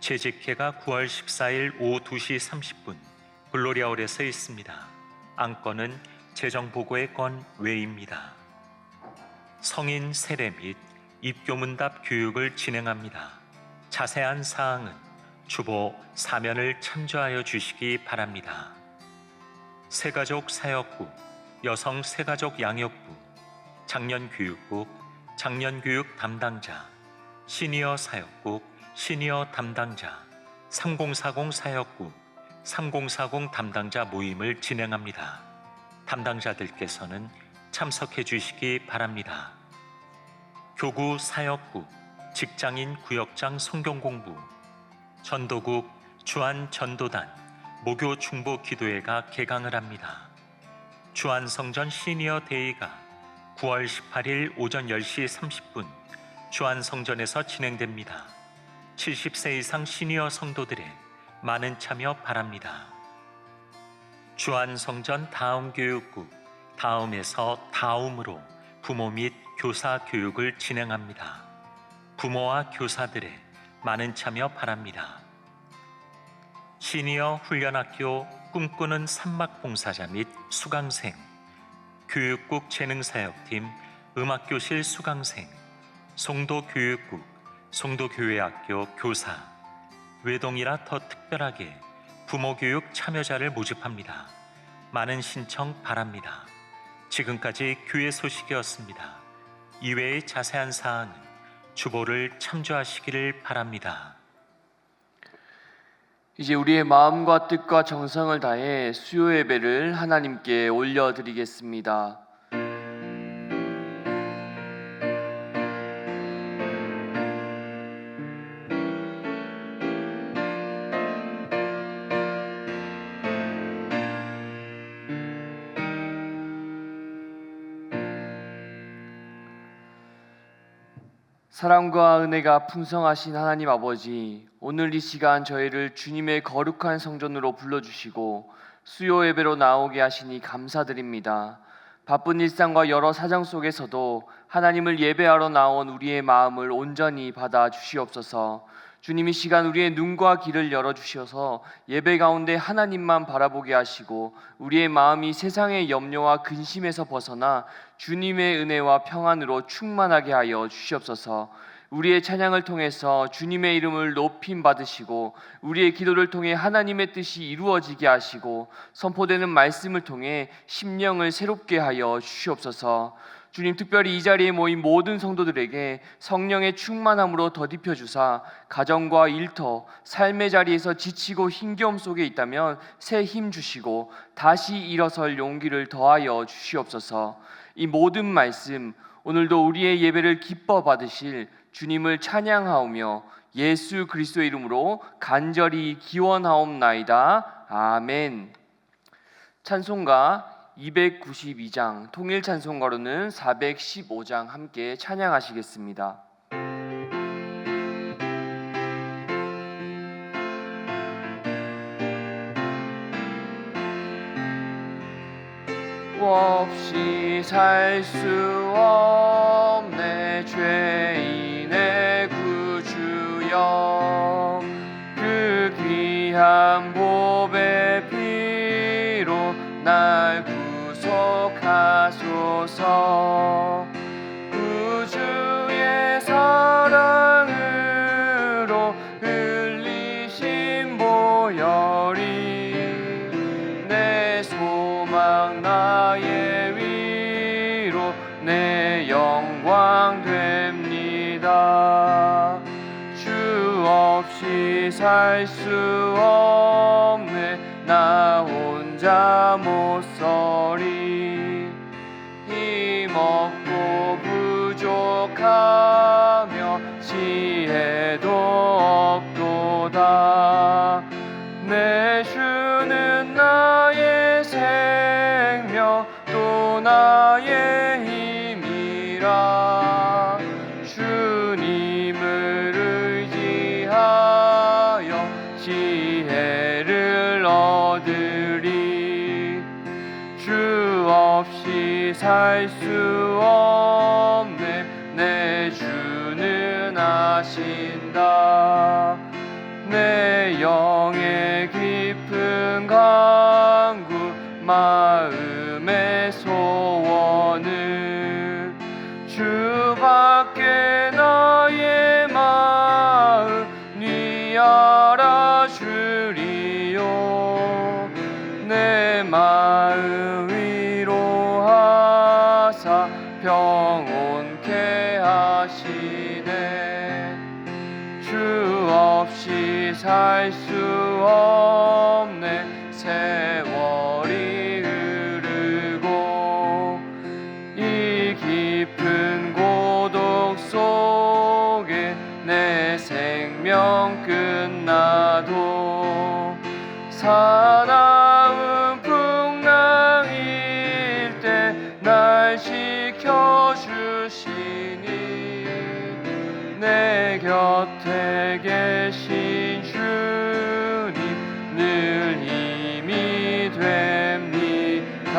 재직회가 9월 14일 오후 2시 30분 글로리아홀에 서 있습니다. 안건은 재정보고의 건 외입니다. 성인 세례 및 입교문답 교육을 진행합니다. 자세한 사항은 주보 사면을 참조하여 주시기 바랍니다. 새가족 사역부, 여성 새가족 양육부, 장년교육국, 장년교육 담당자, 시니어 사역국, 시니어 담당자, 3040 사역국, 3040 담당자 모임을 진행합니다. 담당자들께서는 참석해 주시기 바랍니다. 교구 사역국, 직장인 구역장 성경공부, 전도국 주한 전도단, 모교 중보 기도회가 개강을 합니다. 주한성전 시니어 데이가 9월 18일 오전 10시 30분 주한성전에서 진행됩니다. 70세 이상 시니어 성도들의 많은 참여 바랍니다. 주한성전 다음교육국, 다음에서 다음으로 부모 및 교사 교육을 진행합니다. 부모와 교사들의 많은 참여 바랍니다. 시니어 훈련학교 꿈꾸는 산막봉사자 및 수강생, 교육국 재능사역팀 음악교실 수강생, 송도교육국, 송도교회학교 교사, 외동이라 더 특별하게 부모교육 참여자를 모집합니다. 많은 신청 바랍니다. 지금까지 교회 소식이었습니다. 이외의 자세한 사항은 주보를 참조하시기를 바랍니다. 이제 우리의 마음과 뜻과 정성을 다해 수요 예배를 하나님께 올려드리겠습니다. 사랑과 은혜가 풍성하신 하나님 아버지, 오늘 이 시간 저희를 주님의 거룩한 성전으로 불러주시고 수요 예배로 나오게 하시니 감사드립니다. 바쁜 일상과 여러 사정 속에서도 하나님을 예배하러 나온 우리의 마음을 온전히 받아 주시옵소서. 주님 이 시간 우리의 눈과 귀를 열어주셔서 예배 가운데 하나님만 바라보게 하시고 우리의 마음이 세상의 염려와 근심에서 벗어나 주님의 은혜와 평안으로 충만하게 하여 주시옵소서. 우리의 찬양을 통해서 주님의 이름을 높임 받으시고 우리의 기도를 통해 하나님의 뜻이 이루어지게 하시고 선포되는 말씀을 통해 심령을 새롭게 하여 주시옵소서. 주님, 특별히 이 자리에 모인 모든 성도들에게 성령의 충만함으로 덧입혀 주사 가정과 일터, 삶의 자리에서 지치고 힘겨움 속에 있다면 새 힘 주시고 다시 일어설 용기를 더하여 주시옵소서. 이 모든 말씀 오늘도 우리의 예배를 기뻐 받으실 주님을 찬양하오며 예수 그리스도의 이름으로 간절히 기원하옵나이다. 아멘. 찬송가 292장, 통일 찬송가로는 415장 함께 찬양하시겠습니다. 없이 살 수 없네 죄인의 구주여, 그 귀한 보배 피로 날 구속하소서. 구주의 사랑으로 흘리신 보혈이 내 소망 나의 위로 내 영광 됩니다. 주 없이 살 수 없네 나 혼자 못 서리. 힘없고 부족하며 지혜도 없도다. 내 주는 나의 생명 또 나의 힘이라. 주님을 의지하여 지혜를 얻으리. 주 없이 살 수 없네 내 주는 아신다. 내 영의 깊은 간구 마음의 소원을 주밖에 나의 마음이 알아주리요. 내 마음 위로하사 평온케 하시네. 주 없이 살 수 없네. 세월이 흐르고 이 깊은 고독 속에 내 생명 끝나도 사나운 풍랑일 때 날 지켜주시니 내 곁에 계신 주님 늘 힘이 됩니다.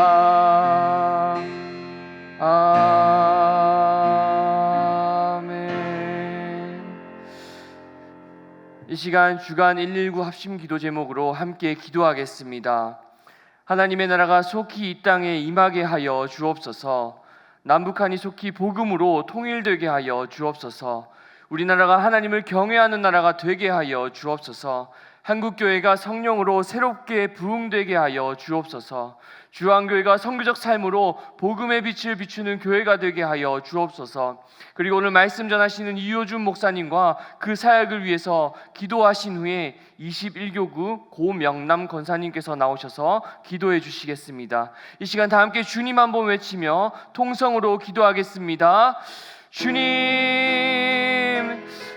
아멘. 이 시간 주간 119 합심 기도 제목으로 함께 기도하겠습니다. 하나님의 나라가 속히 이 땅에 임하게 하여 주옵소서. 남북한이 속히 복음으로 통일되게 하여 주옵소서. 우리나라가 하나님을 경외하는 나라가 되게 하여 주옵소서. 한국교회가 성령으로 새롭게 부흥되게 하여 주옵소서. 주한교회가 선교적 삶으로 복음의 빛을 비추는 교회가 되게 하여 주옵소서. 그리고 오늘 말씀 전하시는 이효준 목사님과 그 사역을 위해서 기도하신 후에 21교구 고명남 권사님께서 나오셔서 기도해 주시겠습니다. 이 시간 다 함께 주님 한번 외치며 통성으로 기도하겠습니다. 주님,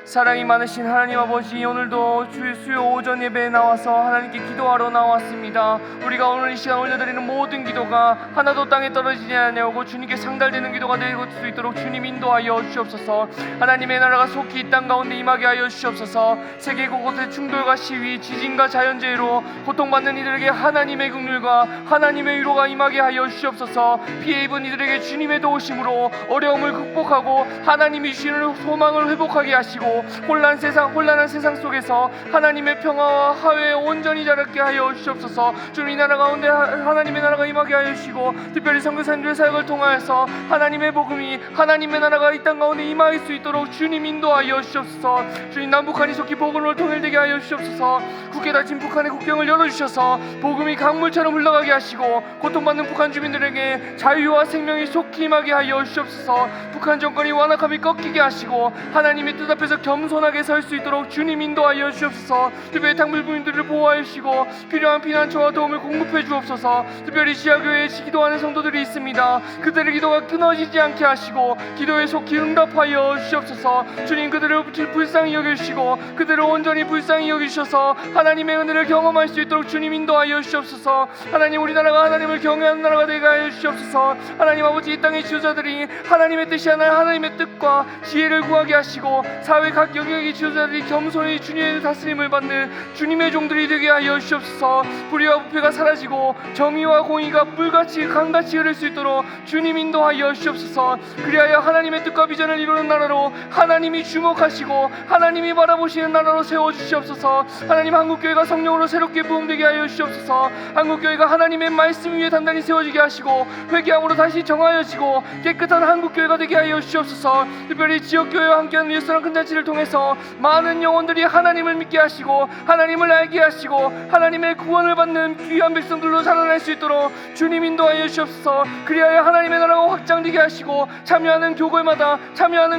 사랑이 많으신 하나님 아버지, 오늘도 주의 수요 오전 예배에 나와서 하나님께 기도하러 나왔습니다. 우리가 오늘 이 시간 올려드리는 모든 기도가 하나도 땅에 떨어지지 아니하고 주님께 상달되는 기도가 될 수 있도록 주님 인도하여 주옵소서. 하나님의 나라가 속히 이 땅 가운데 임하게 하여 주옵소서. 세계 곳곳의 충돌과 시위, 지진과 자연재해로 고통받는 이들에게 하나님의 긍휼과 하나님의 위로가 임하게 하여 주옵소서. 피해 입은 이들에게 주님의 도우심으로 어려움을 극복하고 하나님이 주시는 소망을 회복하게 하시고 혼란한 세상 속에서 하나님의 평화와 화해 온전히 자라게 하여 주옵소서. 주님, 이 나라 가운데 하나님의 나라가 임하게 하여 주시고 특별히 선교사님들의 사역을 통하여서 하나님의 복음이 하나님의 나라가 이 땅 가운데 임할 수 있도록 주님 인도하여 주옵소서. 주님, 남북한이 속히 복음으로 통일되게 하여 주옵소서. 굳게 닫힌 북한의 국경을 열어주셔서 복음이 강물처럼 흘러가게 하시고 고통받는 북한 주민들에게 자유와 생명이 속히 임하게 하여 주옵소서. 북한 정권이 완악함이 꺾이게 하시고 하나님의 뜻 앞에서 겸손하게 설 수 있도록 주님 인도하여 주옵소서. 특별히 당불부인들을 보호하여 주시고 필요한 피난처와 도움을 공급해 주옵소서. 특별히 지하교회에 기도하는 성도들이 있습니다. 그들의 기도가 끊어지지 않게 하시고 기도에 속히 응답하여 주옵소서. 주님, 그들을 불쌍히 여겨주시고 그들을 온전히 불쌍히 여기셔서 하나님의 은혜를 경험할 수 있도록 주님 인도하여 주옵소서. 하나님, 우리나라가 하나님을 경외하는 나라가 되게 하여 주옵소서. 하나님 아버지, 이 땅의 지도자들이 하나님의 뜻이 아니라 하나님의 뜻과 지혜를 구하게 하시고 사회 각 영역의 지도자들이 겸손히 주님의 다스림을 받는 주님의 종들이 되게 하여 주옵소서. 불의와 부패가 사라지고 정의와 공의가 물같이 강같이 흐를 수 있도록 주님 인도하여 주옵소서. 그리하여 하나님의 뜻과 비전을 이루는 나라로 하나님이 주목하시고 하나님이 바라보시는 나라로 세워주시옵소서. 하나님, 한국교회가 성령으로 새롭게 부흥되게 하여 주시옵소서. 한국교회가 하나님의 말씀 위에 단단히 세워지게 하시고 회개함으로 다시 정하여지고 깨끗한 한국교회가 되게 하여 주시옵소서. 특별히 지역교회와 함께하는 예수랑 큰 잔치를 통해서 많은 영혼들이 하나님을 믿게 하시고 하나님을 알게 하시고 하나님의 구원을 받는 귀한 백성들로 자라날 수 있도록 주님 인도하여 주옵소서. 그리하여 하나님의 나라가 확장되게 하시고 참여하는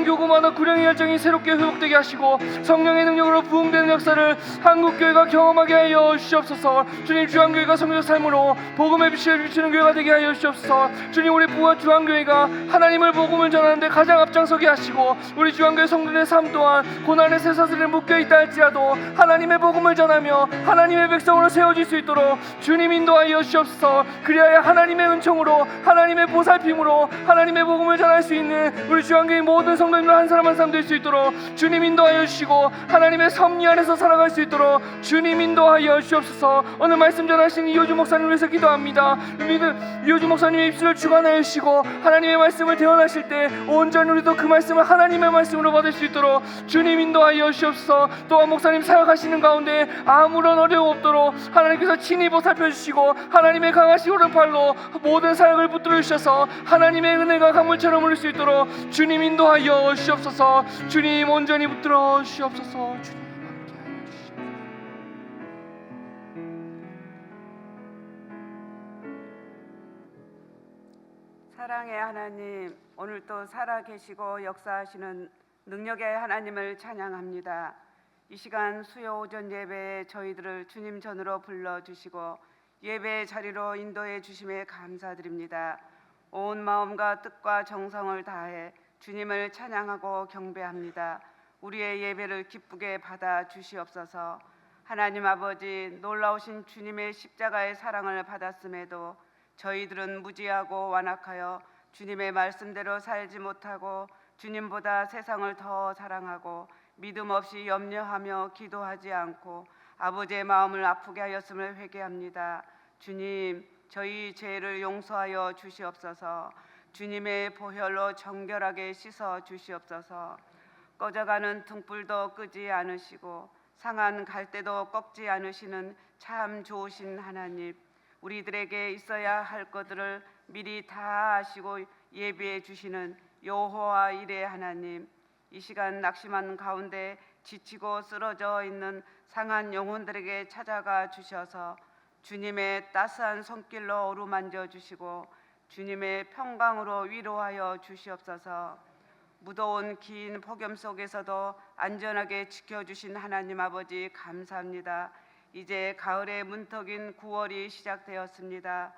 교구마다 구령의 열정이 새롭게 회복되게 하시고 성령의 능력으로 부흥되는 역사를 한국교회가 경험하게 하여 주시옵소서. 주님, 주한교회가 성교적 삶으로 복음의 빛을 비추는 교회가 되게 하여 주시옵소서. 주님, 우리 부하 주한교회가 하나님을 복음을 전하는데 가장 앞장서게 하시고 우리 주한교회 성도들의 삶 또한 고난의 쇠사슬에 묶여있다 할지라도 하나님의 복음을 전하며 하나님의 백성으로 세워질 수 있도록 주님 인도하여 주시옵소서. 그리하여 하나님의 은총으로 하나님의 보살핌으로 하나님의 복음을 전할 수 있는 우리 주한교회 모든 성도님들 한 사람 한 사람 될 수 있도록 주님 인도하여 주시고 하나님의 섭리 안에서 살아갈 수 있도록 주님 인도하여 주옵소서. 오늘 말씀 전하신 이호주 목사님을 위해서 기도합니다. 이호주 목사님의 입술을 주관하여 주시고 하나님의 말씀을 대언하실 때 온전히 우리도 그 말씀을 하나님의 말씀으로 받을 수 있도록 주님 인도하여 주옵소서. 또한 목사님 사역하시는 가운데 아무런 어려움 없도록 하나님께서 친히 보살펴 주시고 하나님의 강하신 오른팔로 모든 사역을 붙들어 주셔서 하나님의 은혜가 강물처럼 흐를 수 있도록 주님 인도하여 주옵소서. 주님 온전히 붙들어 주옵소서. 주님 함께하여 주시옵소서. 사랑의 하나님, 오늘도 살아계시고 역사하시는 능력의 하나님을 찬양합니다. 이 시간 수요 오전 예배에 저희들을 주님 전으로 불러주시고 예배의 자리로 인도해 주심에 감사드립니다. 온 마음과 뜻과 정성을 다해 주님을 찬양하고 경배합니다. 우리의 예배를 기쁘게 받아 주시옵소서. 하나님 아버지, 놀라우신 주님의 십자가의 사랑을 받았음에도 저희들은 무지하고 완악하여 주님의 말씀대로 살지 못하고 주님보다 세상을 더 사랑하고 믿음 없이 염려하며 기도하지 않고 아버지의 마음을 아프게 하였음을 회개합니다. 주님, 저희 죄를 용서하여 주시옵소서. 주님의 보혈로 정결하게 씻어 주시옵소서. 꺼져가는 등불도 끄지 않으시고 상한 갈대도 꺾지 않으시는 참 좋으신 하나님, 우리들에게 있어야 할 것들을 미리 다 아시고 예비해 주시는 여호와 일의 하나님, 이 시간 낙심한 가운데 지치고 쓰러져 있는 상한 영혼들에게 찾아가 주셔서 주님의 따스한 손길로 어루만져 주시고 주님의 평강으로 위로하여 주시옵소서. 무더운 긴 폭염 속에서도 안전하게 지켜주신 하나님 아버지 감사합니다. 이제 가을의 문턱인 9월이 시작되었습니다.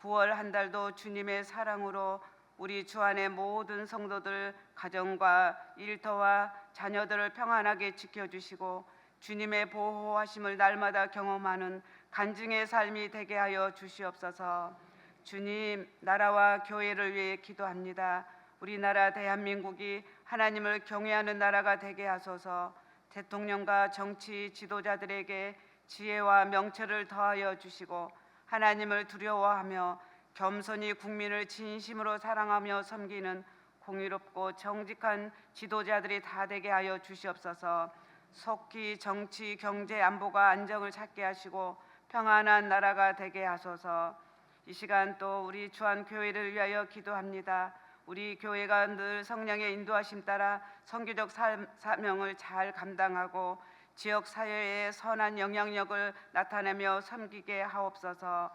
9월 한 달도 주님의 사랑으로 우리 주 안의 모든 성도들 가정과 일터와 자녀들을 평안하게 지켜주시고 주님의 보호하심을 날마다 경험하는 간증의 삶이 되게 하여 주시옵소서. 주님, 나라와 교회를 위해 기도합니다. 우리나라 대한민국이 하나님을 경외하는 나라가 되게 하소서. 대통령과 정치 지도자들에게 지혜와 명철을 더하여 주시고 하나님을 두려워하며 겸손히 국민을 진심으로 사랑하며 섬기는 공의롭고 정직한 지도자들이 다 되게 하여 주시옵소서. 속히 정치, 경제, 안보가 안정을 찾게 하시고 평안한 나라가 되게 하소서. 이 시간 또 우리 주한교회를 위하여 기도합니다. 우리 교회가 늘 성령의 인도하심 따라 선교적 사명을 잘 감당하고 지역 사회에 선한 영향력을 나타내며 섬기게 하옵소서.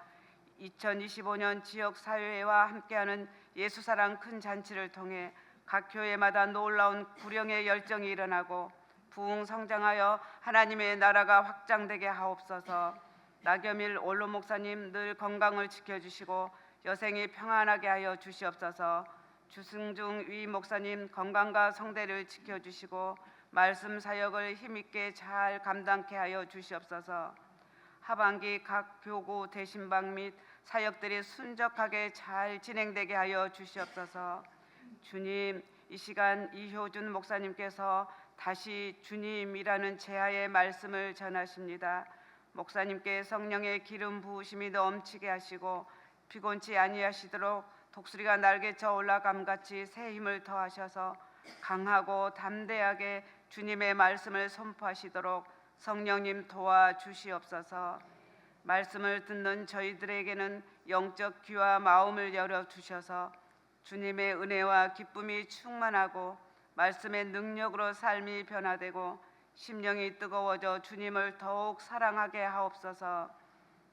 2025년 지역 사회와 함께하는 예수사랑 큰 잔치를 통해 각 교회마다 놀라운 구령의 열정이 일어나고 부흥 성장하여 하나님의 나라가 확장되게 하옵소서. 나겸일 원로 목사님 늘 건강을 지켜주시고 여생이 평안하게 하여 주시옵소서. 주승중 위 목사님 건강과 성대를 지켜주시고 말씀 사역을 힘있게 잘 감당케 하여 주시옵소서. 하반기 각 교구 대신방 및 사역들이 순적하게 잘 진행되게 하여 주시옵소서. 주님, 이 시간 이효준 목사님께서 다시 주님이라는 제하의 말씀을 전하십니다. 목사님께 성령의 기름 부으심이 넘치게 하시고 피곤치 아니하시도록 독수리가 날개쳐 올라감같이 새 힘을 더하셔서 강하고 담대하게 주님의 말씀을 선포하시도록 성령님 도와주시옵소서. 말씀을 듣는 저희들에게는 영적 귀와 마음을 열어주셔서 주님의 은혜와 기쁨이 충만하고 말씀의 능력으로 삶이 변화되고 심령이 뜨거워져 주님을 더욱 사랑하게 하옵소서.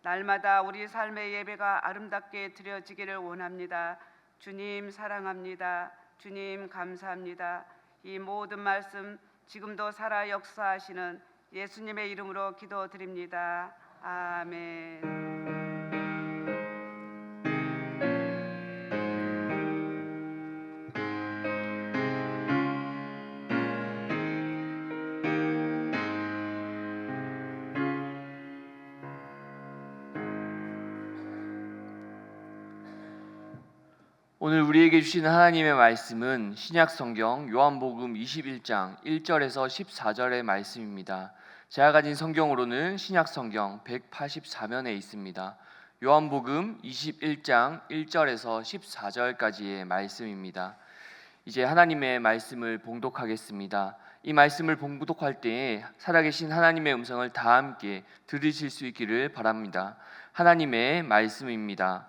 날마다 우리 삶의 예배가 아름답게 드려지기를 원합니다. 주님 사랑합니다. 주님 감사합니다. 이 모든 말씀 지금도 살아 역사하시는 예수님의 이름으로 기도드립니다. 아멘. 오늘 우리에게 주시는 하나님의 말씀은 신약성경 요한복음 21장 1절에서 14절의 말씀입니다. 제가 가진 성경으로는 신약성경 184면에 있습니다. 요한복음 21장 1절에서 14절까지의 말씀입니다. 이제 하나님의 말씀을 봉독하겠습니다. 이 말씀을 봉독할 때에 살아계신 하나님의 음성을 다 함께 들으실 수 있기를 바랍니다. 하나님의 말씀입니다.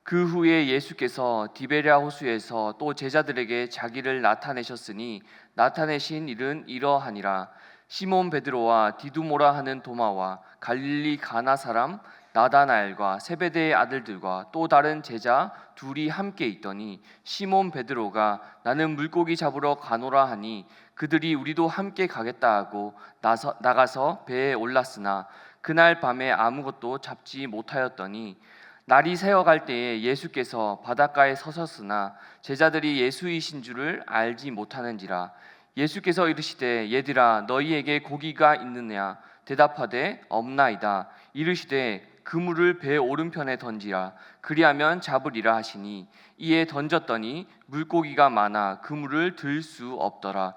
그 후에 예수께서 디베랴 호수에서 또 제자들에게 자기를 나타내셨으니 나타내신 일은 이러하니라. 시몬 베드로와 디두모라 하는 도마와 갈릴리 가나 사람 나다나엘과 세베대의 아들들과 또 다른 제자 둘이 함께 있더니 시몬 베드로가 나는 물고기 잡으러 가노라 하니 그들이 우리도 함께 가겠다 하고 나가서 배에 올랐으나 그날 밤에 아무것도 잡지 못하였더니 날이 새어갈 때에 예수께서 바닷가에 서셨으나 제자들이 예수이신 줄을 알지 못하는지라. 예수께서 이르시되 얘들아 너희에게 고기가 있느냐 대답하되 없나이다. 이르시되 그물을 배 오른편에 던지라 그리하면 잡으리라 하시니 이에 던졌더니 물고기가 많아 그물을 들 수 없더라.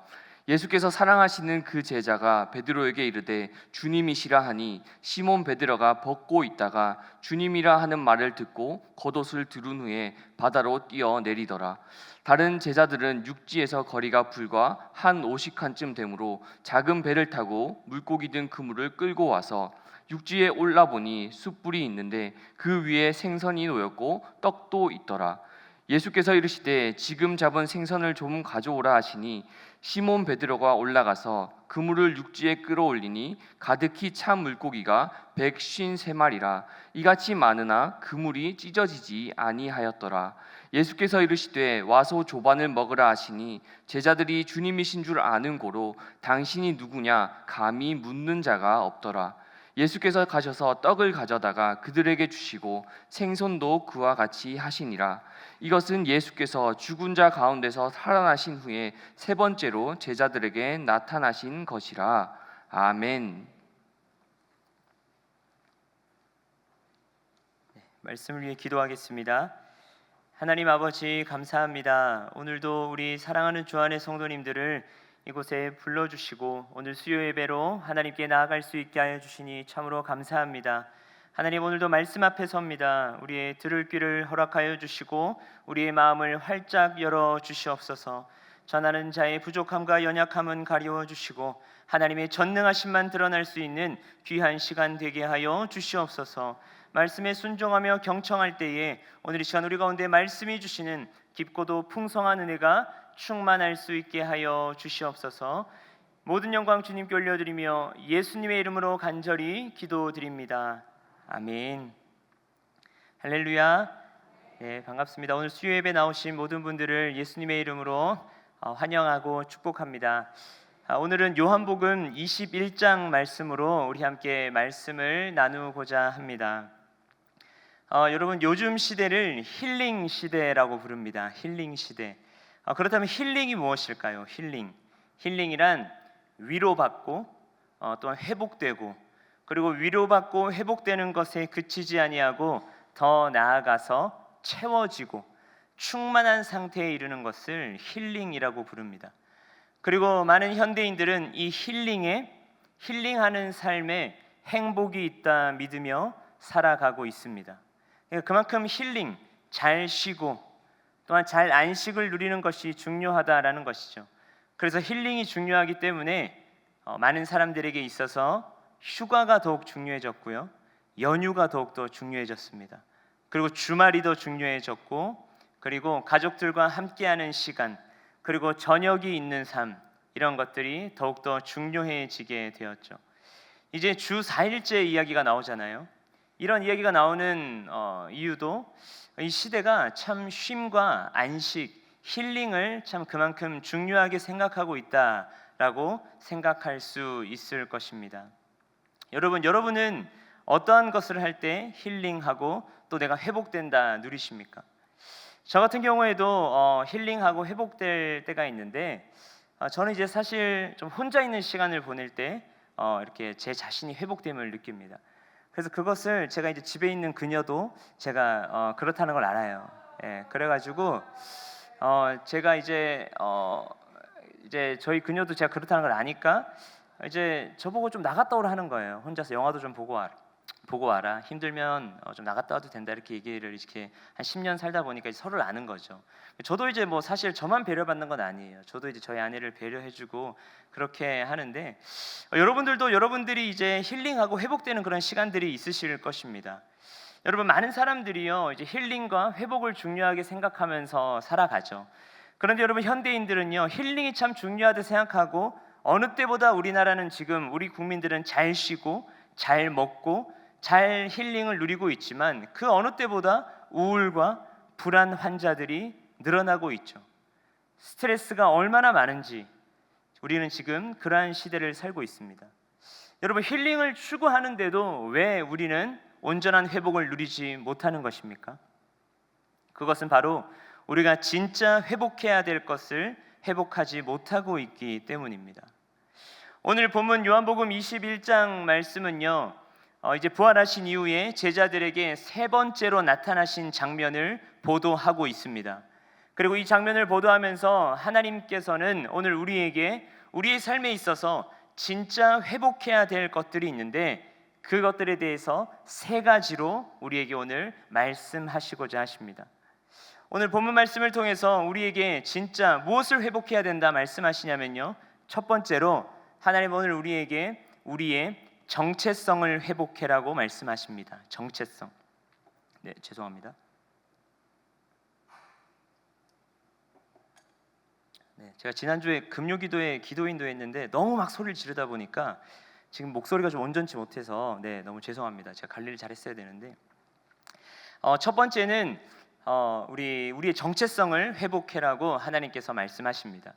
예수께서 사랑하시는 그 제자가 베드로에게 이르되 주님이시라 하니 시몬 베드로가 벗고 있다가 주님이라 하는 말을 듣고 겉옷을 두른 후에 바다로 뛰어내리더라. 다른 제자들은 육지에서 거리가 불과 한 50칸쯤 되므로 작은 배를 타고 물고기 든 그물을 끌고 와서 육지에 올라보니 숯불이 있는데 그 위에 생선이 놓였고 떡도 있더라. 예수께서 이르시되 지금 잡은 생선을 좀 가져오라 하시니 시몬 베드로가 올라가서 그물을 육지에 끌어올리니 가득히 찬 물고기가 153마리라. 이같이 많으나 그물이 찢어지지 아니하였더라. 예수께서 이르시되 와서 조반을 먹으라 하시니 제자들이 주님이신 줄 아는 고로 당신이 누구냐 감히 묻는 자가 없더라. 예수께서 가셔서 떡을 가져다가 그들에게 주시고 생선도 그와 같이 하시니라. 이것은 예수께서 죽은 자 가운데서 살아나신 후에 세 번째로 제자들에게 나타나신 것이라. 아멘. 말씀을 위해 기도하겠습니다. 하나님 아버지 감사합니다. 오늘도 우리 사랑하는 주 안의 성도님들을 이곳에 불러주시고 오늘 수요 예배로 하나님께 나아갈 수 있게 하여 주시니 참으로 감사합니다. 하나님 오늘도 말씀 앞에 섭니다. 우리의 들을 귀를 허락하여 주시고 우리의 마음을 활짝 열어 주시옵소서. 전하는 자의 부족함과 연약함은 가리워 주시고 하나님의 전능하심만 드러날 수 있는 귀한 시간 되게 하여 주시옵소서. 말씀에 순종하며 경청할 때에 오늘 이 시간 우리 가운데 말씀이 주시는 깊고도 풍성한 은혜가 충만할 수 있게 하여 주시옵소서. 모든 영광 주님께 올려드리며 예수님의 이름으로 간절히 기도드립니다. 아멘. 할렐루야. 네, 반갑습니다. 오늘 수요 예배 나오신 모든 분들을 예수님의 이름으로 환영하고 축복합니다. 오늘은 요한복음 21장 말씀으로 우리 함께 말씀을 나누고자 합니다. 여러분 요즘 시대를 힐링 시대라고 부릅니다. 힐링 시대. 그렇다면 힐링이 무엇일까요? 힐링이란 위로받고 또한 회복되고 그리고 위로받고 회복되는 것에 그치지 아니하고 더 나아가서 채워지고 충만한 상태에 이르는 것을 힐링이라고 부릅니다. 그리고 많은 현대인들은 이 힐링하는 삶에 행복이 있다 믿으며 살아가고 있습니다. 그만큼 힐링, 잘 쉬고 또한 잘 안식을 누리는 것이 중요하다라는 것이죠. 그래서 힐링이 중요하기 때문에 많은 사람들에게 있어서 휴가가 더욱 중요해졌고요, 연휴가 더욱더 중요해졌습니다. 그리고 주말이 더 중요해졌고, 그리고 가족들과 함께하는 시간, 그리고 저녁이 있는 삶, 이런 것들이 더욱더 중요해지게 되었죠. 이제 주 4일째 이야기가 나오잖아요. 이런 이야기가 나오는 이유도 이 시대가 참 쉼과 안식, 힐링을 참 그만큼 중요하게 생각하고 있다라고 생각할 수 있을 것입니다. 여러분은 어떠한 것을 할 때 힐링하고 또 내가 회복된다 누리십니까? 저 같은 경우에도 힐링하고 회복될 때가 있는데, 저는 이제 사실 좀 혼자 있는 시간을 보낼 때 이렇게 제 자신이 회복됨을 느낍니다. 그래서 그것을 제가 이제 집에 있는 그녀도 제가 그렇다는 걸 알아요. 그래가지고 제가 이제 저희 그녀도 제가 그렇다는 걸 아니까 이제 저보고 좀 나갔다 오라 하는 거예요. 혼자서 영화도 좀 보고 와라. 힘들면 좀 나갔다 와도 된다 이렇게 얘기를 이렇게 한 10년 살다 보니까 서로를 아는 거죠. 저도 이제 뭐 사실 저만 배려받는 건 아니에요. 저도 이제 저희 아내를 배려해주고 그렇게 하는데 여러분들도 여러분들이 이제 힐링하고 회복되는 그런 시간들이 있으실 것입니다. 여러분 많은 사람들이요 이제 힐링과 회복을 중요하게 생각하면서 살아가죠. 그런데 여러분 현대인들은요 힐링이 참 중요하다 생각하고 어느 때보다 우리나라는 지금 우리 국민들은 잘 쉬고 잘 먹고 잘 힐링을 누리고 있지만 그 어느 때보다 우울과 불안 환자들이 늘어나고 있죠. 스트레스가 얼마나 많은지 우리는 지금 그러한 시대를 살고 있습니다. 여러분 힐링을 추구하는데도 왜 우리는 온전한 회복을 누리지 못하는 것입니까? 그것은 바로 우리가 진짜 회복해야 될 것을 회복하지 못하고 있기 때문입니다. 오늘 본문 요한복음 21장 말씀은요 이제 부활하신 이후에 제자들에게 세 번째로 나타나신 장면을 보도하고 있습니다. 그리고 이 장면을 보도하면서 하나님께서는 오늘 우리에게 우리의 삶에 있어서 진짜 회복해야 될 것들이 있는데 그것들에 대해서 세 가지로 우리에게 오늘 말씀하시고자 하십니다. 오늘 본문 말씀을 통해서 우리에게 진짜 무엇을 회복해야 된다 말씀하시냐면요 첫 번째로 하나님 오늘 우리에게 우리의 정체성을 회복해라고 말씀하십니다. 정체성. 네, 죄송합니다. 네, 제가 지난주에 금요기도에 기도인도 했는데 너무 막 소리를 지르다 보니까 지금 목소리가 좀 온전치 못해서 너무 죄송합니다. 제가 관리를 잘했어야 되는데 첫 번째는 우리의 정체성을 회복해라고 하나님께서 말씀하십니다.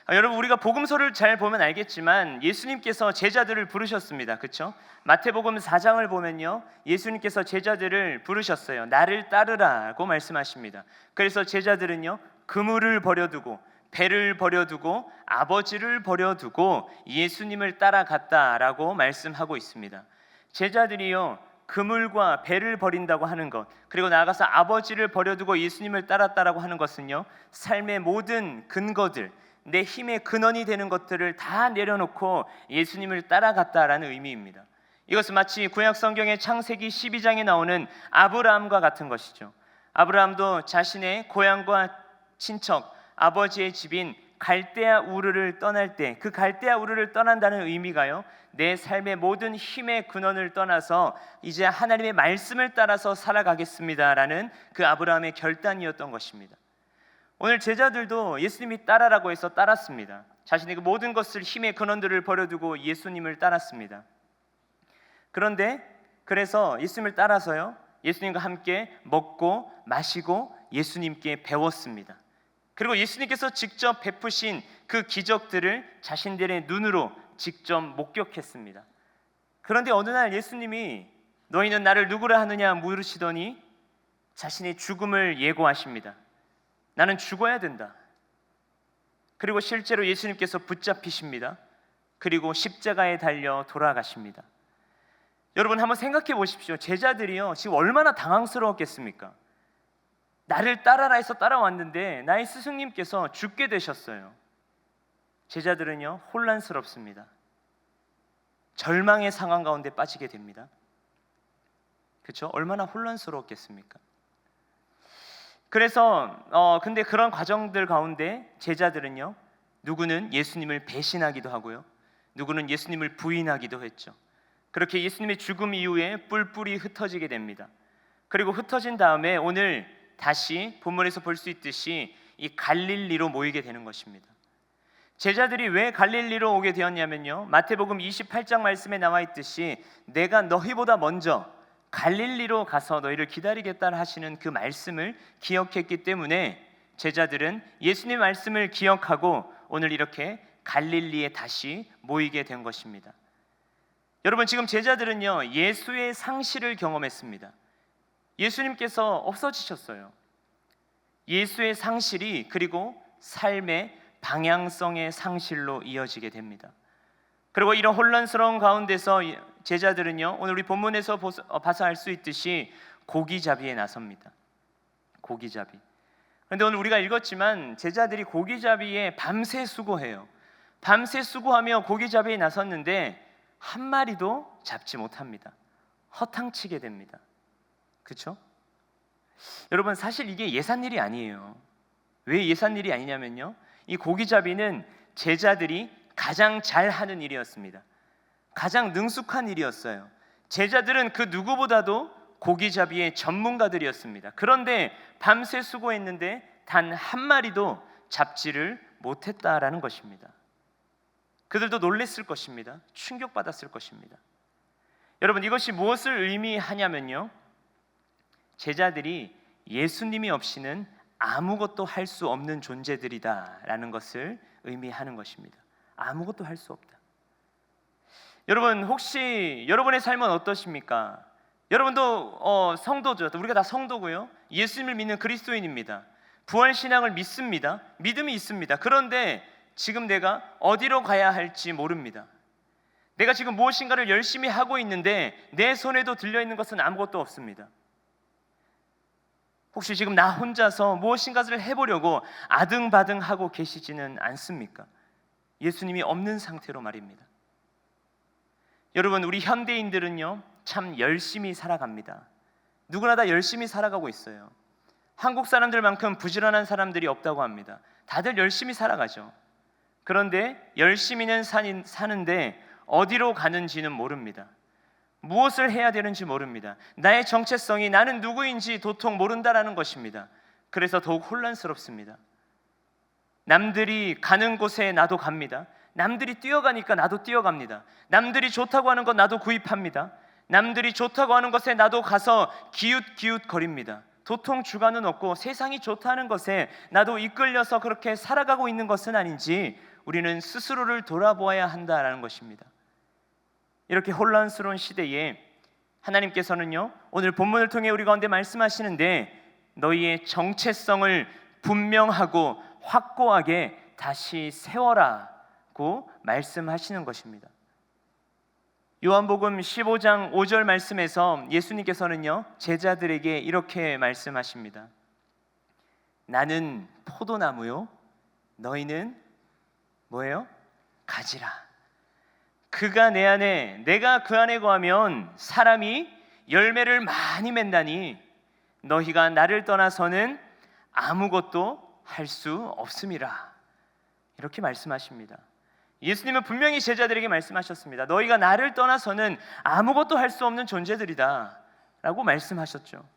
여러분 우리가 복음서를 잘 보면 알겠지만 예수님께서 제자들을 부르셨습니다. 그렇죠? 마태복음 4장을 보면요 예수님께서 제자들을 부르셨어요. 나를 따르라고 말씀하십니다. 그래서 제자들은요 그물을 버려두고 배를 버려두고 아버지를 버려두고 예수님을 따라갔다라고 말씀하고 있습니다. 제자들이요 그물과 배를 버린다고 하는 것 그리고 나아가서 아버지를 버려두고 예수님을 따랐다라고 하는 것은요 삶의 모든 근거들 내 힘의 근원이 되는 것들을 다 내려놓고 예수님을 따라갔다라는 의미입니다. 이것은 마치 구약 성경의 창세기 12장에 나오는 아브라함과 같은 것이죠. 아브라함도 자신의 고향과 친척 아버지의 집인 갈대아 우르를 떠날 때 그 갈대아 우르를 떠난다는 의미가요 내 삶의 모든 힘의 근원을 떠나서 이제 하나님의 말씀을 따라서 살아가겠습니다라는 그 아브라함의 결단이었던 것입니다. 오늘 제자들도 예수님이 따라라고 해서 따랐습니다. 자신의 그 모든 것을 힘의 근원들을 버려두고 예수님을 따랐습니다. 그런데 그래서 예수님을 따라서요 예수님과 함께 먹고 마시고 예수님께 배웠습니다. 그리고 예수님께서 직접 베푸신 그 기적들을 자신들의 눈으로 직접 목격했습니다. 그런데 어느 날 예수님이 너희는 나를 누구라 하느냐 물으시더니 자신의 죽음을 예고하십니다. 나는 죽어야 된다. 그리고 실제로 예수님께서 붙잡히십니다. 그리고 십자가에 달려 돌아가십니다. 여러분 한번 생각해 보십시오. 제자들이요 지금 얼마나 당황스러웠겠습니까? 나를 따라라 해서 따라왔는데 나의 스승님께서 죽게 되셨어요. 제자들은요 혼란스럽습니다. 절망의 상황 가운데 빠지게 됩니다. 그렇죠? 얼마나 혼란스러웠겠습니까? 그래서 근데 그런 과정들 가운데 제자들은요 누구는 예수님을 배신하기도 하고요 누구는 예수님을 부인하기도 했죠. 그렇게 예수님의 죽음 이후에 뿔뿔이 흩어지게 됩니다. 그리고 흩어진 다음에 오늘 다시 본문에서 볼 수 있듯이 이 갈릴리로 모이게 되는 것입니다. 제자들이 왜 갈릴리로 오게 되었냐면요 마태복음 28장 말씀에 나와 있듯이 내가 너희보다 먼저 갈릴리로 가서 너희를 기다리겠다 하시는 그 말씀을 기억했기 때문에 제자들은 예수님의 말씀을 기억하고 오늘 이렇게 갈릴리에 다시 모이게 된 것입니다. 여러분 지금 제자들은요 예수의 상실을 경험했습니다. 예수님께서 없어지셨어요. 예수의 상실이 그리고 삶의 방향성의 상실로 이어지게 됩니다. 그리고 이런 혼란스러운 가운데서 제자들은요 오늘 우리 본문에서 봐서 알 수 있듯이 고기잡이에 나섭니다. 고기잡이. 그런데 오늘 우리가 읽었지만 제자들이 고기잡이에 밤새 수고해요. 밤새 수고하며 고기잡이에 나섰는데 한 마리도 잡지 못합니다. 허탕치게 됩니다. 그렇죠? 여러분, 사실 이게 예산일이 아니에요. 왜 예산일이 아니냐면요, 이 고기잡이는 제자들이 가장 잘하는 일이었습니다. 가장 능숙한 일이었어요. 제자들은 그 누구보다도 고기잡이의 전문가들이었습니다. 그런데 밤새 수고했는데 단 한 마리도 잡지를 못했다라는 것입니다. 그들도 놀랬을 것입니다. 충격받았을 것입니다. 여러분, 이것이 무엇을 의미하냐면요, 제자들이 예수님이 없이는 아무것도 할 수 없는 존재들이다라는 것을 의미하는 것입니다. 아무것도 할 수 없다. 여러분, 혹시 여러분의 삶은 어떠십니까? 여러분도 성도죠. 우리가 다 성도고요. 예수님을 믿는 그리스도인입니다. 부활신앙을 믿습니다. 믿음이 있습니다. 그런데 지금 내가 어디로 가야 할지 모릅니다. 내가 지금 무엇인가를 열심히 하고 있는데 내 손에도 들려있는 것은 아무것도 없습니다. 혹시 지금 나 혼자서 무엇인가를 해보려고 아등바등하고 계시지는 않습니까? 예수님이 없는 상태로 말입니다. 여러분, 우리 현대인들은요, 참 열심히 살아갑니다. 누구나 다 열심히 살아가고 있어요. 한국 사람들만큼 부지런한 사람들이 없다고 합니다. 다들 열심히 살아가죠. 그런데 열심히는 사는데 어디로 가는지는 모릅니다. 무엇을 해야 되는지 모릅니다. 나의 정체성이, 나는 누구인지 도통 모른다라는 것입니다. 그래서 더욱 혼란스럽습니다. 남들이 가는 곳에 나도 갑니다. 남들이 뛰어가니까 나도 뛰어갑니다. 남들이 좋다고 하는 것 나도 구입합니다. 남들이 좋다고 하는 것에 나도 가서 기웃기웃거립니다. 도통 주관은 없고 세상이 좋다는 것에 나도 이끌려서 그렇게 살아가고 있는 것은 아닌지 우리는 스스로를 돌아보아야 한다라는 것입니다. 이렇게 혼란스러운 시대에 하나님께서는요, 오늘 본문을 통해 우리 가운데 말씀하시는데 너희의 정체성을 분명하고 확고하게 다시 세워라고 말씀하시는 것입니다. 요한복음 15장 5절 말씀에서 예수님께서는요, 제자들에게 이렇게 말씀하십니다. 나는 포도나무요, 너희는 뭐예요? 가지라. 그가 내 안에, 내가 그 안에 거하면 사람이 열매를 많이 맺나니 너희가 나를 떠나서는 아무것도 할 수 없음이라. 이렇게 말씀하십니다. 예수님은 분명히 제자들에게 말씀하셨습니다. 너희가 나를 떠나서는 아무것도 할 수 없는 존재들이다 라고 말씀하셨죠.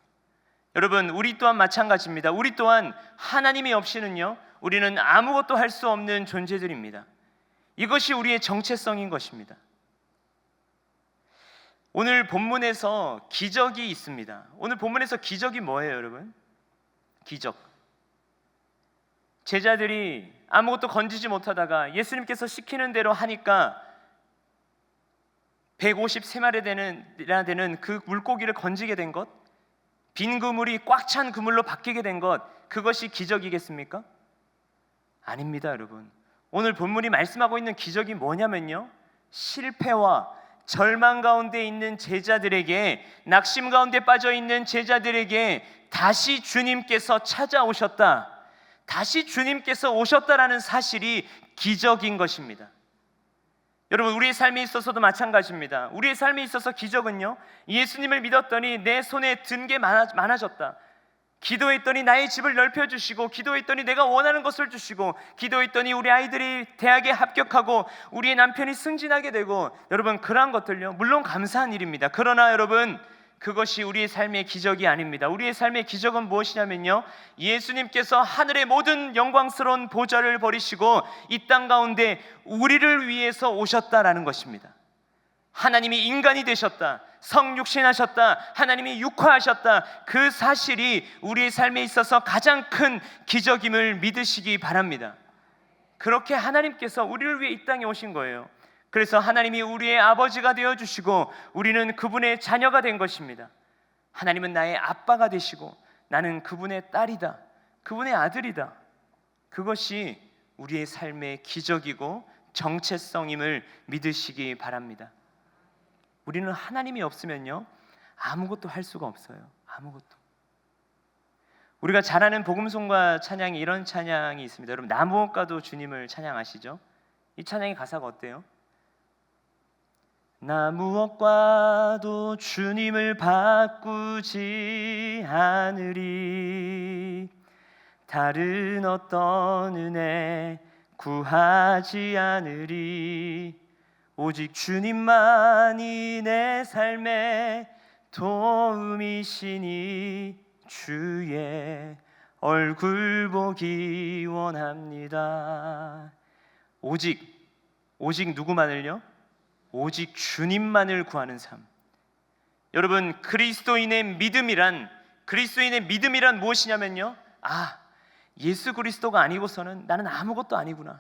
여러분, 우리 또한 마찬가지입니다. 우리 또한 하나님이 없이는요, 우리는 아무것도 할 수 없는 존재들입니다. 이것이 우리의 정체성인 것입니다. 오늘 본문에서 기적이 있습니다. 오늘 본문에서 기적이 뭐예요, 여러분? 기적. 제자들이 아무것도 건지지 못하다가 예수님께서 시키는 대로 하니까 153마리나 되는 그 물고기를 건지게 된 것, 빈 그물이 꽉 찬 그물로 바뀌게 된 것, 그것이 기적이겠습니까? 아닙니다, 여러분. 오늘 본문이 말씀하고 있는 기적이 뭐냐면요, 실패와 절망 가운데 있는 제자들에게, 낙심 가운데 빠져 있는 제자들에게 다시 주님께서 찾아오셨다, 다시 주님께서 오셨다라는 사실이 기적인 것입니다. 여러분, 우리의 삶에 있어서도 마찬가지입니다. 우리의 삶에 있어서 기적은요, 예수님을 믿었더니 내 손에 든 게 많아졌다, 기도했더니 나의 집을 넓혀주시고, 기도했더니 내가 원하는 것을 주시고, 기도했더니 우리 아이들이 대학에 합격하고 우리의 남편이 승진하게 되고, 여러분, 그러한 것들요, 물론 감사한 일입니다. 그러나 여러분, 그것이 우리의 삶의 기적이 아닙니다. 우리의 삶의 기적은 무엇이냐면요, 예수님께서 하늘의 모든 영광스러운 보좌를 버리시고 이 땅 가운데 우리를 위해서 오셨다라는 것입니다. 하나님이 인간이 되셨다, 성육신하셨다, 하나님이 육화하셨다, 그 사실이 우리의 삶에 있어서 가장 큰 기적임을 믿으시기 바랍니다. 그렇게 하나님께서 우리를 위해 이 땅에 오신 거예요. 그래서 하나님이 우리의 아버지가 되어주시고 우리는 그분의 자녀가 된 것입니다. 하나님은 나의 아빠가 되시고 나는 그분의 딸이다, 그분의 아들이다. 그것이 우리의 삶의 기적이고 정체성임을 믿으시기 바랍니다. 우리는 하나님이 없으면요, 아무것도 할 수가 없어요. 아무것도. 우리가 잘 아는 복음송가 찬양이 이런 찬양이 있습니다. 여러분, 나무옥가도 주님을 찬양하시죠? 이 찬양의 가사가 어때요? 나무옥과도 주님을 바꾸지 않으리, 다른 어떤 은혜 구하지 않으리, 오직 주님만이 내 삶의 도움이시니 주의 얼굴 보기 원합니다. 오직 누구만을요? 오직 주님만을 구하는 삶. 여러분, 그리스도인의 믿음이란 무엇이냐면요, 예수 그리스도가 아니고서는 나는 아무것도 아니구나.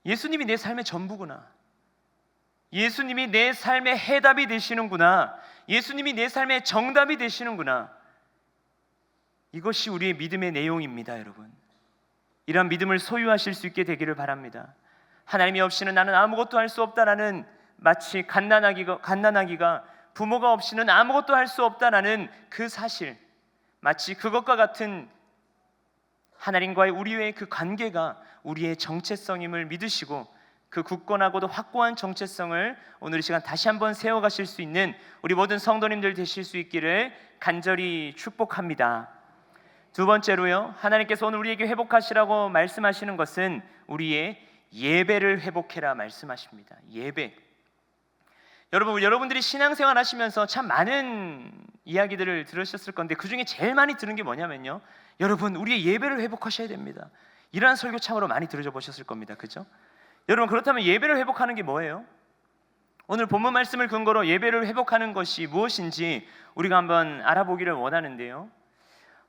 예수님이 내 삶의 전부구나. 예수님이 내 삶의 해답이 되시는구나. 예수님이 내 삶의 정답이 되시는구나. 이것이 우리의 믿음의 내용입니다, 여러분. 이러한 믿음을 소유하실 수 있게 되기를 바랍니다. 하나님이 없이는 나는 아무것도 할 수 없다라는, 마치 갓난아기가 부모가 없이는 아무것도 할 수 없다라는 그 사실, 마치 그것과 같은 하나님과의 우리의 그 관계가 우리의 정체성임을 믿으시고, 그 굳건하고도 확고한 정체성을 오늘 이 시간 다시 한번 세워가실 수 있는 우리 모든 성도님들 되실 수 있기를 간절히 축복합니다. 두 번째로요, 하나님께서 오늘 우리에게 회복하시라고 말씀하시는 것은 우리의 예배를 회복해라 말씀하십니다. 예배. 여러분들이 신앙생활 하시면서 참 많은 이야기들을 들으셨을 건데, 그 중에 제일 많이 들은 게 뭐냐면요, 여러분, 우리의 예배를 회복하셔야 됩니다. 이러한 설교 참으로 많이 들으셔보셨을 겁니다. 그죠? 여러분, 그렇다면 예배를 회복하는 게 뭐예요? 오늘 본문 말씀을 근거로 예배를 회복하는 것이 무엇인지 우리가 한번 알아보기를 원하는데요,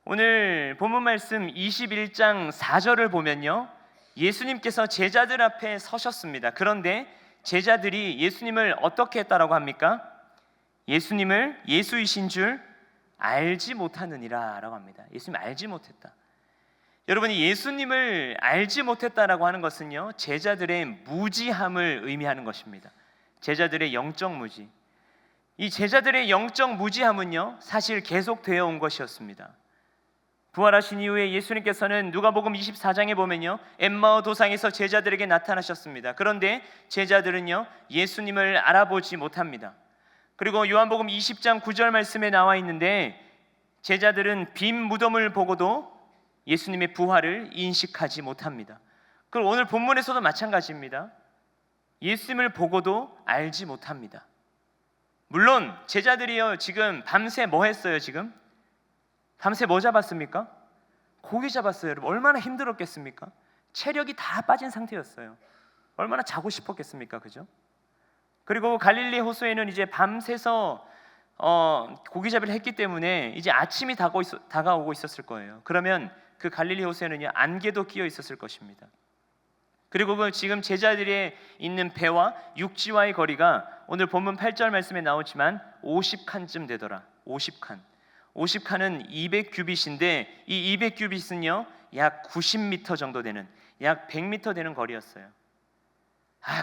오늘 본문 말씀 21장 4절을 보면요, 예수님께서 제자들 앞에 서셨습니다. 그런데 제자들이 예수님을 어떻게 했다라고 합니까? 예수님을 예수이신 줄 알지 못하느니라 라고 합니다. 예수님 알지 못했다. 여러분이 예수님을 알지 못했다라고 하는 것은요, 제자들의 무지함을 의미하는 것입니다. 제자들의 영적 무지. 이 제자들의 영적 무지함은요, 사실 계속되어 온 것이었습니다. 부활하신 이후에 예수님께서는 누가복음 24장에 보면요, 엠마오 도상에서 제자들에게 나타나셨습니다. 그런데 제자들은요, 예수님을 알아보지 못합니다. 그리고 요한복음 20장 9절 말씀에 나와 있는데, 제자들은 빈 무덤을 보고도 예수님의 부활을 인식하지 못합니다. 그럼 오늘 본문에서도 마찬가지입니다. 예수님을 보고도 알지 못합니다. 물론 제자들이요, 지금 밤새 뭐 했어요? 지금 밤새 뭐 잡았습니까? 고기 잡았어요. 여러분, 얼마나 힘들었겠습니까? 체력이 다 빠진 상태였어요. 얼마나 자고 싶었겠습니까? 그죠? 그리고 갈릴리 호수에는 이제 밤새서 고기잡이를 했기 때문에 이제 아침이 다가오고 있었을 거예요. 그러면 그 갈릴리 호수에는요, 안개도 끼어 있었을 것입니다. 그리고 그 지금 제자들이 있는 배와 육지와의 거리가 오늘 본문 8절 말씀에 나오지만 50칸쯤 되더라. 50칸은 200규빗인데, 이 200규빗은요 약 90m 정도 되는, 약 100m 되는 거리였어요.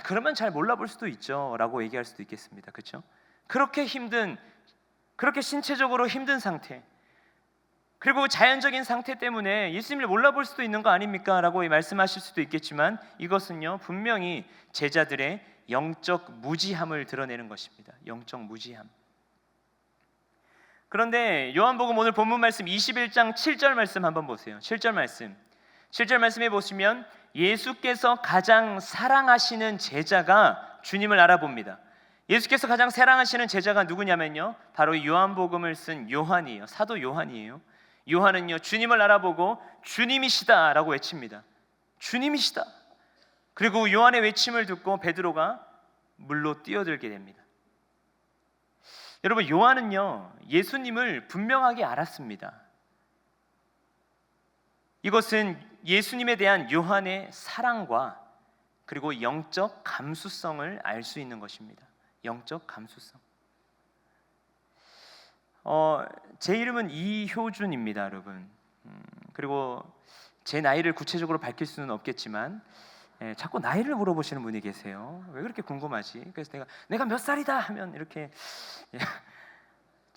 그러면 잘 몰라볼 수도 있죠 라고 얘기할 수도 있겠습니다. 그렇죠? 그렇게 신체적으로 힘든 상태, 그리고 자연적인 상태 때문에 예수님을 몰라볼 수도 있는 거 아닙니까? 라고 말씀하실 수도 있겠지만, 이것은요 분명히 제자들의 영적 무지함을 드러내는 것입니다. 영적 무지함. 그런데 요한복음 오늘 본문 말씀 21장 7절 말씀 한번 보세요. 7절 말씀에 보시면 예수께서 가장 사랑하시는 제자가 주님을 알아봅니다. 예수께서 가장 사랑하시는 제자가 누구냐면요, 바로 요한복음을 쓴 요한이에요. 사도 요한이에요. 요한은요, 주님을 알아보고 주님이시다 라고 외칩니다. 주님이시다. 그리고 요한의 외침을 듣고 베드로가 물로 뛰어들게 됩니다. 여러분, 요한은요, 예수님을 분명하게 알았습니다. 이것은 예수님에 대한 요한의 사랑과 그리고 영적 감수성을 알 수 있는 것입니다. 영적 감수성. 제 이름은 이효준입니다, 여러분. 그리고 제 나이를 구체적으로 밝힐 수는 없겠지만, 자꾸 나이를 물어보시는 분이 계세요. 왜 그렇게 궁금하지? 그래서 내가 몇 살이다 하면 이렇게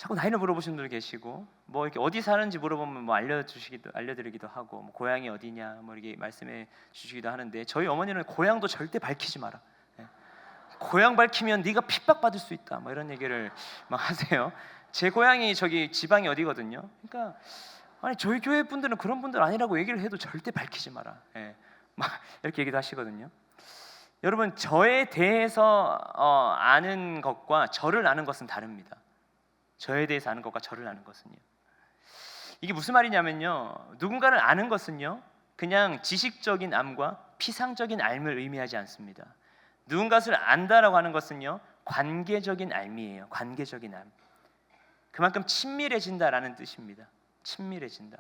자꾸 나이를 물어보시는 분들 계시고, 뭐 이렇게 어디 사는지 물어보면 뭐 알려드리기도 하고, 뭐 고향이 어디냐 뭐 이렇게 말씀해 주시기도 하는데, 저희 어머니는 고향도 절대 밝히지 마라. 예. 고향 밝히면 네가 핍박받을 수 있다. 뭐 이런 얘기를 막 하세요. 제 고향이 저기 지방이 어디거든요. 그러니까 아니 저희 교회 분들은 그런 분들 아니라고 얘기를 해도 절대 밝히지 마라. 예. 막 이렇게 얘기도 하시거든요. 여러분, 저에 대해서 아는 것과 저를 아는 것은 다릅니다. 저에 대해서 아는 것과 저를 아는 것은요. 이게 무슨 말이냐면요, 누군가를 아는 것은요 그냥 지식적인 암과 피상적인 알을 의미하지 않습니다. 누군가를 안다라고 하는 것은요 관계적인 알미예요. 관계적인 알. 그만큼 친밀해진다라는 뜻입니다. 친밀해진다.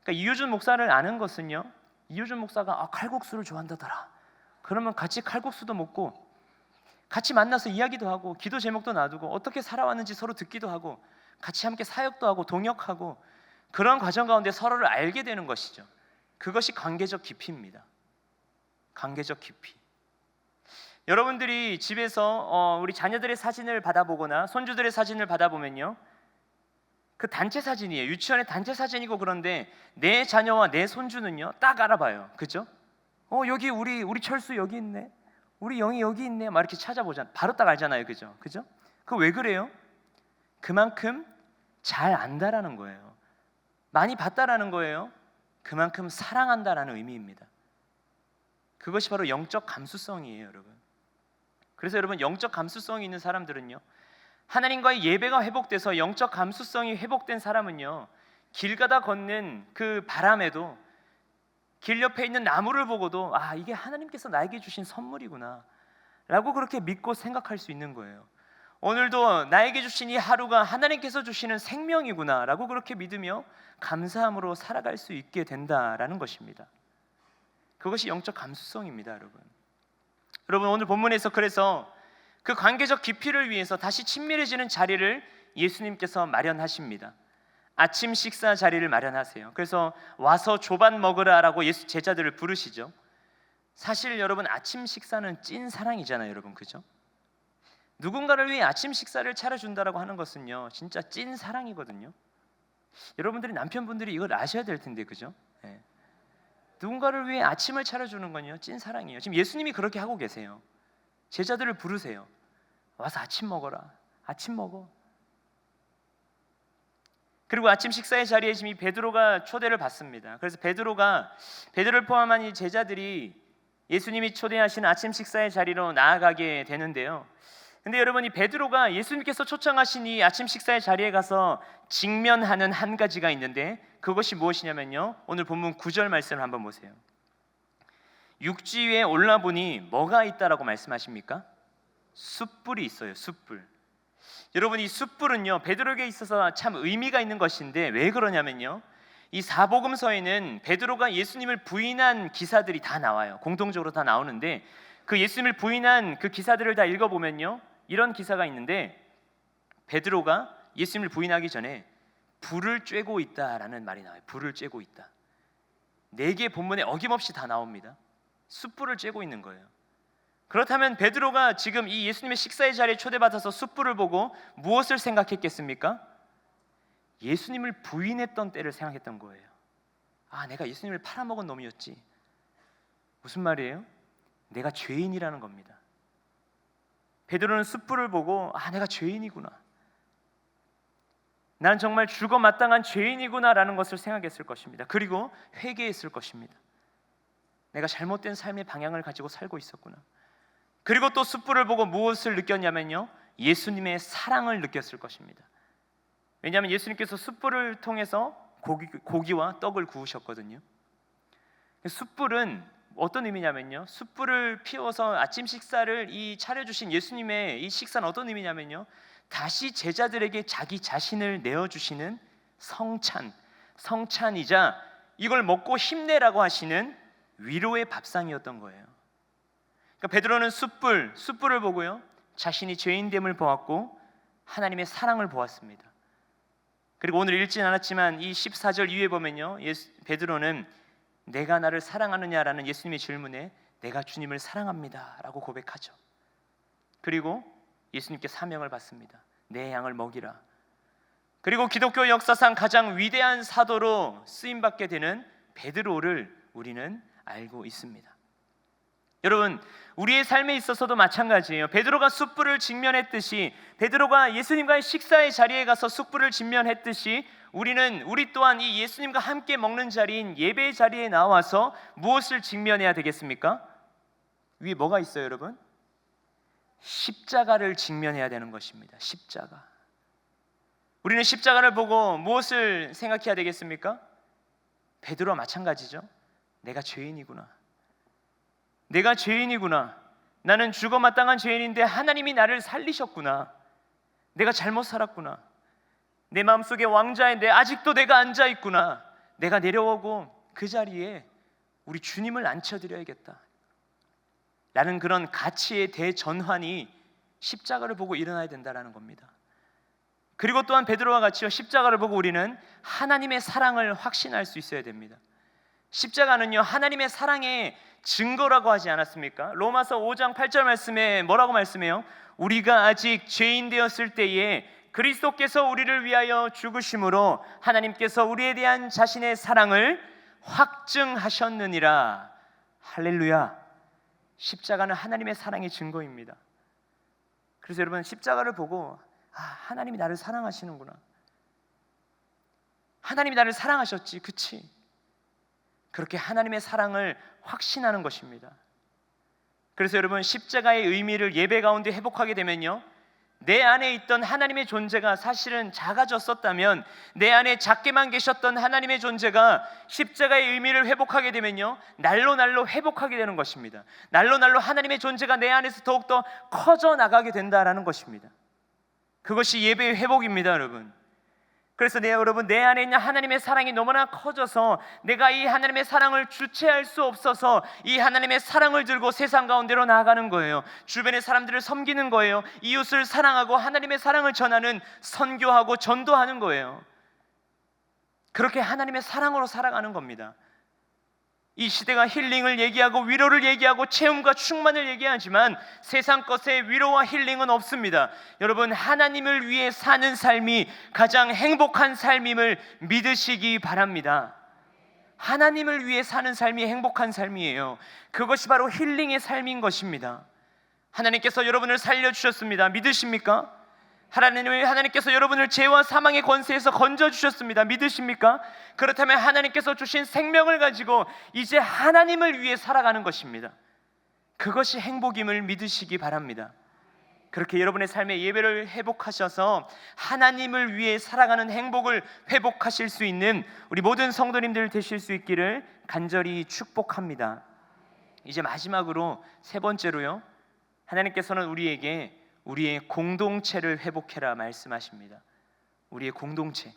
그러니까 이효준 목사를 아는 것은요, 이효준 목사가 칼국수를 좋아한다더라. 그러면 같이 칼국수도 먹고 같이 만나서 이야기도 하고 기도 제목도 놔두고 어떻게 살아왔는지 서로 듣기도 하고 같이 함께 사역도 하고 동역하고 그런 과정 가운데 서로를 알게 되는 것이죠. 그것이 관계적 깊이입니다. 관계적 깊이. 여러분들이 집에서 우리 자녀들의 사진을 받아보거나 손주들의 사진을 받아보면요, 그 단체 사진이에요. 유치원의 단체 사진이고, 그런데 내 자녀와 내 손주는요 딱 알아봐요. 그죠? 여기 우리 철수 여기 있네, 우리 영이 여기 있네, 막 이렇게 찾아보잖아요. 바로 딱 알잖아요. 그죠? 그거 왜 그래요? 그만큼 잘 안다라는 거예요. 많이 봤다라는 거예요. 그만큼 사랑한다라는 의미입니다. 그것이 바로 영적 감수성이에요, 여러분. 그래서 여러분, 영적 감수성이 있는 사람들은요, 하나님과의 예배가 회복돼서 영적 감수성이 회복된 사람은요, 길 가다 걷는 그 바람에도, 길 옆에 있는 나무를 보고도 이게 하나님께서 나에게 주신 선물이구나 라고 그렇게 믿고 생각할 수 있는 거예요. 오늘도 나에게 주신 이 하루가 하나님께서 주시는 생명이구나 라고 그렇게 믿으며 감사함으로 살아갈 수 있게 된다라는 것입니다. 그것이 영적 감수성입니다, 여러분. 여러분, 오늘 본문에서 그래서 그 관계적 깊이를 위해서 다시 친밀해지는 자리를 예수님께서 마련하십니다. 아침 식사 자리를 마련하세요. 그래서 와서 조반 먹으라라고 예수 제자들을 부르시죠. 사실 여러분, 아침 식사는 찐 사랑이잖아요, 여러분. 그죠? 누군가를 위해 아침 식사를 차려준다라고 하는 것은요 진짜 찐 사랑이거든요. 여러분들이, 남편분들이 이걸 아셔야 될 텐데, 그죠? 네. 누군가를 위해 아침을 차려주는 건요 찐 사랑이에요. 지금 예수님이 그렇게 하고 계세요. 제자들을 부르세요. 와서 아침 먹어라. 아침 먹어. 그리고 아침 식사의 자리에 지금 베드로가 초대를 받습니다. 그래서 베드로를 포함한 이 제자들이 예수님이 초대하신 아침 식사의 자리로 나아가게 되는데요. 근데 여러분, 이 베드로가 예수님께서 초청하신 이 아침 식사의 자리에 가서 직면하는 한 가지가 있는데, 그것이 무엇이냐면요, 오늘 본문 9절 말씀을 한번 보세요. 육지 위에 올라보니 뭐가 있다라고 말씀하십니까? 숯불이 있어요. 숯불. 여러분, 이 숯불은요 베드로에게 있어서 참 의미가 있는 것인데, 왜 그러냐면요, 이 사복음서에는 베드로가 예수님을 부인한 기사들이 다 나와요. 공통적으로 다 나오는데, 그 예수님을 부인한 그 기사들을 다 읽어보면요 이런 기사가 있는데, 베드로가 예수님을 부인하기 전에 불을 쬐고 있다라는 말이 나와요. 불을 쬐고 있다. 4개 본문에 어김없이 다 나옵니다. 숯불을 쬐고 있는 거예요. 그렇다면 베드로가 지금 이 예수님의 식사의 자리에 초대받아서 숯불을 보고 무엇을 생각했겠습니까? 예수님을 부인했던 때를 생각했던 거예요. 내가 예수님을 팔아먹은 놈이었지. 무슨 말이에요? 내가 죄인이라는 겁니다. 베드로는 숯불을 보고 내가 죄인이구나, 난 정말 죽어 마땅한 죄인이구나라는 것을 생각했을 것입니다. 그리고 회개했을 것입니다. 내가 잘못된 삶의 방향을 가지고 살고 있었구나. 그리고 또 숯불을 보고 무엇을 느꼈냐면요, 예수님의 사랑을 느꼈을 것입니다. 왜냐하면 예수님께서 숯불을 통해서 고기와 떡을 구우셨거든요. 숯불은 어떤 의미냐면요, 숯불을 피워서 아침 식사를 차려주신 예수님의 이 식사는 어떤 의미냐면요, 다시 제자들에게 자기 자신을 내어주시는 성찬이자 이걸 먹고 힘내라고 하시는 위로의 밥상이었던 거예요. 그러니까 베드로는 숯불을 보고요 자신이 죄인됨을 보았고 하나님의 사랑을 보았습니다. 그리고 오늘 읽진 않았지만 이 14절 이후에 보면요, 베드로는 내가 나를 사랑하느냐라는 예수님의 질문에 내가 주님을 사랑합니다 라고 고백하죠. 그리고 예수님께 사명을 받습니다. 내 양을 먹이라. 그리고 기독교 역사상 가장 위대한 사도로 쓰임받게 되는 베드로를 우리는 알고 있습니다. 여러분, 우리의 삶에 있어서도 마찬가지예요. 베드로가 숯불을 직면했듯이, 베드로가 예수님과의 식사의 자리에 가서 숯불을 직면했듯이, 우리 또한 이 예수님과 함께 먹는 자리인 예배의 자리에 나와서 무엇을 직면해야 되겠습니까? 위에 뭐가 있어요, 여러분? 십자가를 직면해야 되는 것입니다. 십자가. 우리는 십자가를 보고 무엇을 생각해야 되겠습니까? 베드로와 마찬가지죠. 내가 죄인이구나. 내가 죄인이구나. 나는 죽어마땅한 죄인인데 하나님이 나를 살리셨구나. 내가 잘못 살았구나. 내 마음속에 왕자인데 아직도 내가 앉아있구나. 내가 내려오고 그 자리에 우리 주님을 앉혀드려야겠다 라는 그런 가치의 대전환이 십자가를 보고 일어나야 된다는 겁니다. 그리고 또한 베드로와 같이 십자가를 보고 우리는 하나님의 사랑을 확신할 수 있어야 됩니다. 십자가는요, 하나님의 사랑의 증거라고 하지 않았습니까? 로마서 5장 8절 말씀에 뭐라고 말씀해요? 우리가 아직 죄인 되었을 때에 그리스도께서 우리를 위하여 죽으심으로 하나님께서 우리에 대한 자신의 사랑을 확증하셨느니라. 할렐루야. 십자가는 하나님의 사랑의 증거입니다. 그래서 여러분, 십자가를 보고 하나님이 나를 사랑하시는구나. 하나님이 나를 사랑하셨지, 그치? 그렇게 하나님의 사랑을 확신하는 것입니다. 그래서 여러분, 십자가의 의미를 예배 가운데 회복하게 되면요, 내 안에 있던 하나님의 존재가 사실은 작아졌었다면, 내 안에 작게만 계셨던 하나님의 존재가 십자가의 의미를 회복하게 되면요, 날로 회복하게 되는 것입니다. 날로 하나님의 존재가 내 안에서 더욱더 커져 나가게 된다라는 것입니다. 그것이 예배의 회복입니다, 여러분. 그래서 여러분, 내 안에 있는 하나님의 사랑이 너무나 커져서 내가 이 하나님의 사랑을 주체할 수 없어서 이 하나님의 사랑을 들고 세상 가운데로 나아가는 거예요. 주변의 사람들을 섬기는 거예요. 이웃을 사랑하고 하나님의 사랑을 전하는, 선교하고 전도하는 거예요. 그렇게 하나님의 사랑으로 살아가는 겁니다. 이 시대가 힐링을 얘기하고 위로를 얘기하고 체험과 충만을 얘기하지만 세상 것에 위로와 힐링은 없습니다. 여러분, 하나님을 위해 사는 삶이 가장 행복한 삶임을 믿으시기 바랍니다. 하나님을 위해 사는 삶이 행복한 삶이에요. 그것이 바로 힐링의 삶인 것입니다. 하나님께서 여러분을 살려주셨습니다. 믿으십니까? 하나님께서 여러분을 죄와 사망의 권세에서 건져주셨습니다. 믿으십니까? 그렇다면 하나님께서 주신 생명을 가지고 이제 하나님을 위해 살아가는 것입니다. 그것이 행복임을 믿으시기 바랍니다. 그렇게 여러분의 삶의 예배를 회복하셔서 하나님을 위해 살아가는 행복을 회복하실 수 있는 우리 모든 성도님들 되실 수 있기를 간절히 축복합니다. 이제 마지막으로 세 번째로요, 하나님께서는 우리에게 우리의 공동체를 회복해라 말씀하십니다. 우리의 공동체.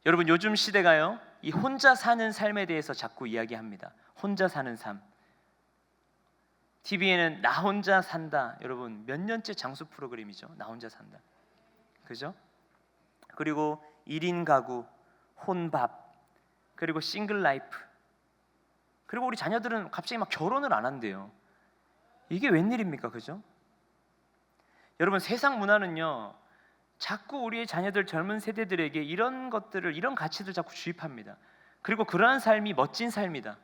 여러분, 요즘 시대가요, 이 혼자 사는 삶에 대해서 자꾸 이야기합니다. 혼자 사는 삶. TV에는 나 혼자 산다, 여러분 몇 년째 장수 프로그램이죠. 나 혼자 산다, 그죠? 그리고 1인 가구, 혼밥, 그리고 싱글 라이프. 그리고 우리 자녀들은 갑자기 막 결혼을 안 한대요. 이게 웬일입니까, 그죠? 여러분, 세상 문화는요, 자꾸 우리의 자녀들, 젊은 세대들에게 이런 것들을, 이런 가치들을 자꾸 주입합니다. 그리고 그러한 삶이 멋진 삶이다,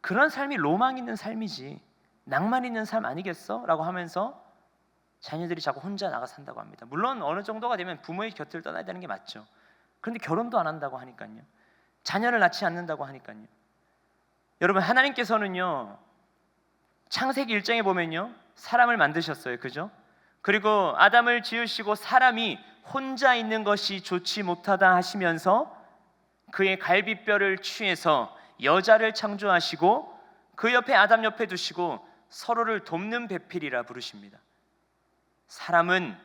그런 삶이 로망 있는 삶이지 낭만 있는 삶 아니겠어? 라고 하면서 자녀들이 자꾸 혼자 나가 산다고 합니다. 물론 어느 정도가 되면 부모의 곁을 떠나야 되는 게 맞죠. 그런데 결혼도 안 한다고 하니까요, 자녀를 낳지 않는다고 하니까요. 여러분, 하나님께서는요, 창세기 1장에 보면요, 사람을 만드셨어요, 그죠? 그리고 아담을 지으시고 사람이 혼자 있는 것이 좋지 못하다 하시면서 그의 갈비뼈를 취해서 여자를 창조하시고 그 옆에 아담 옆에 두시고 서로를 돕는 배필이라 부르십니다. 사람은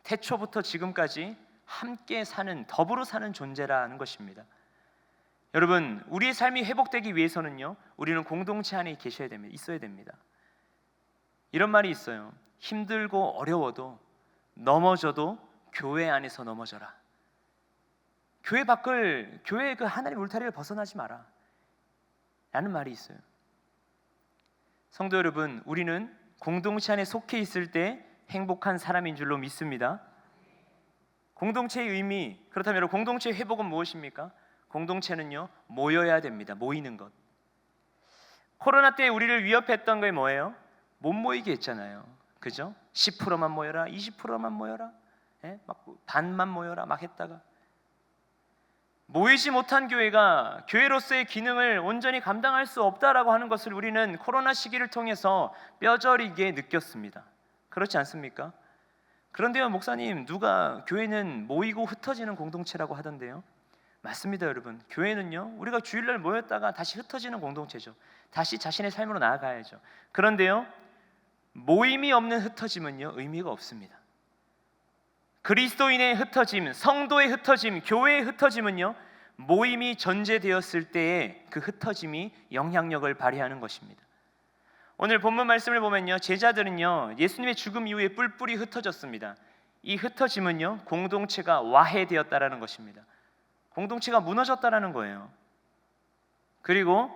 태초부터 지금까지 함께 사는, 더불어 사는 존재라는 것입니다. 여러분, 우리의 삶이 회복되기 위해서는요, 우리는 공동체 안에 계셔야 됩니다. 있어야 됩니다. 이런 말이 있어요. 힘들고 어려워도 넘어져도 교회 안에서 넘어져라. 교회 밖을, 교회 그 하나님 울타리를 벗어나지 마라 라는 말이 있어요. 성도 여러분, 우리는 공동체 안에 속해 있을 때 행복한 사람인 줄로 믿습니다. 공동체의 의미, 그렇다면 여러분 공동체의 회복은 무엇입니까? 공동체는요, 모여야 됩니다. 모이는 것. 코로나 때 우리를 위협했던 게 뭐예요? 못 모이게 했잖아요. 그죠? 10%만 모여라, 20%만 모여라, 막 반만 모여라 막 했다가 모이지 못한 교회가 교회로서의 기능을 온전히 감당할 수 없다라고 하는 것을 우리는 코로나 시기를 통해서 뼈저리게 느꼈습니다. 그렇지 않습니까? 그런데요, 목사님, 누가 교회는 모이고 흩어지는 공동체라고 하던데요. 맞습니다, 여러분. 교회는요, 우리가 주일날 모였다가 다시 흩어지는 공동체죠. 다시 자신의 삶으로 나아가야죠. 그런데요, 모임이 없는 흩어짐은요, 의미가 없습니다. 그리스도인의 흩어짐, 성도의 흩어짐, 교회의 흩어짐은요, 모임이 전제되었을 때에 그 흩어짐이 영향력을 발휘하는 것입니다. 오늘 본문 말씀을 보면요, 제자들은요, 예수님의 죽음 이후에 뿔뿔이 흩어졌습니다. 이 흩어짐은요, 공동체가 와해되었다라는 것입니다. 공동체가 무너졌다라는 거예요. 그리고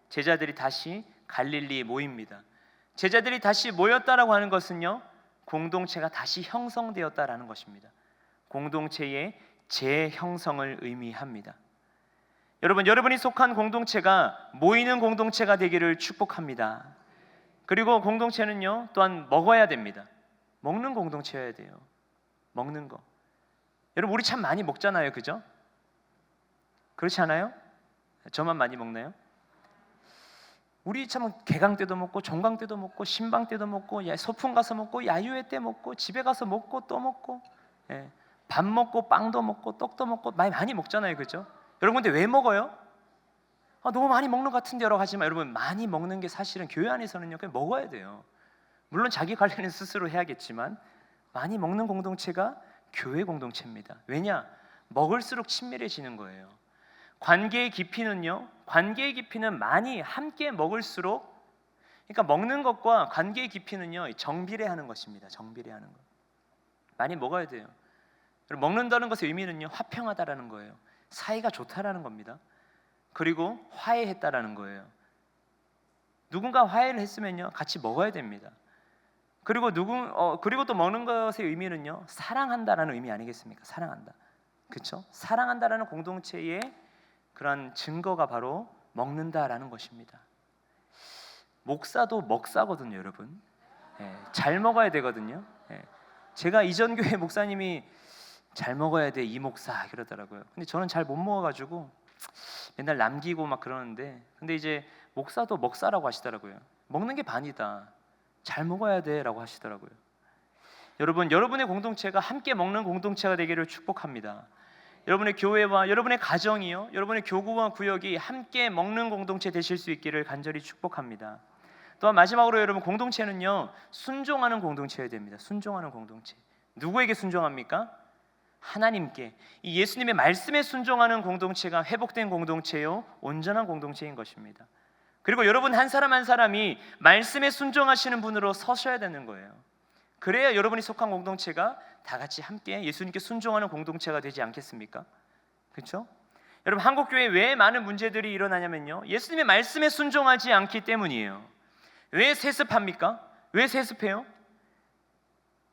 제자들이 다시 갈릴리에 모입니다. 제자들이 다시 모였다라고 하는 것은요, 공동체가 다시 형성되었다라는 것입니다. 공동체의 재형성을 의미합니다. 여러분, 여러분이 속한 공동체가 모이는 공동체가 되기를 축복합니다. 그리고 공동체는요, 또한 먹어야 됩니다. 먹는 공동체여야 돼요. 먹는 거. 여러분, 우리 참 많이 먹잖아요, 그죠? 그렇지 않아요? 저만 많이 먹나요? 우리 참 개강 때도 먹고 종강 때도 먹고 신방 때도 먹고 소풍 가서 먹고 야유회 때 먹고 집에 가서 먹고 또 먹고, 밥 먹고 빵도 먹고 떡도 먹고 많이 먹잖아요, 그죠? 여러분, 근데 왜 먹어요? 너무 많이 먹는 것 같은데 라고 하지만, 여러분, 많이 먹는 게 사실은 교회 안에서는요, 그냥 먹어야 돼요. 물론 자기 관리는 스스로 해야겠지만 많이 먹는 공동체가 교회 공동체입니다. 왜냐? 먹을수록 친밀해지는 거예요. 관계의 깊이는요, 관계의 깊이는 많이 함께 먹을수록, 그러니까 먹는 것과 관계의 깊이는요, 정비례하는 것입니다. 정비례하는 것. 많이 먹어야 돼요. 먹는다는 것의 의미는요, 화평하다라는 거예요. 사이가 좋다라는 겁니다. 그리고 화해했다라는 거예요. 누군가 화해를 했으면요, 같이 먹어야 됩니다. 그리고 그리고 또 먹는 것의 의미는요, 사랑한다라는 의미 아니겠습니까? 사랑한다. 그렇죠? 사랑한다라는 공동체의 그런 증거가 바로 먹는다라는 것입니다. 목사도 먹사거든요, 여러분. 잘 먹어야 되거든요. 제가 이전 교회 목사님이 잘 먹어야 돼, 이 목사 그러더라고요. 근데 저는 잘 못 먹어가지고 맨날 남기고 막 그러는데, 근데 이제 목사도 먹사라고 하시더라고요. 먹는 게 반이다. 잘 먹어야 돼라고 하시더라고요. 여러분, 여러분의 공동체가 함께 먹는 공동체가 되기를 축복합니다. 여러분의 교회와 여러분의 가정이요, 여러분의 교구와 구역이 함께 먹는 공동체 되실 수 있기를 간절히 축복합니다. 또한 마지막으로 여러분, 공동체는요, 순종하는 공동체여야 됩니다. 순종하는 공동체. 누구에게 순종합니까? 하나님께. 이 예수님의 말씀에 순종하는 공동체가 회복된 공동체요, 온전한 공동체인 것입니다. 그리고 여러분 한 사람 한 사람이 말씀에 순종하시는 분으로 서셔야 되는 거예요. 그래야 여러분이 속한 공동체가 다 같이 함께 예수님께 순종하는 공동체가 되지 않겠습니까? 그렇죠? 여러분, 한국 교회에 왜 많은 문제들이 일어나냐면요, 예수님의 말씀에 순종하지 않기 때문이에요. 왜 세습합니까? 왜 세습해요?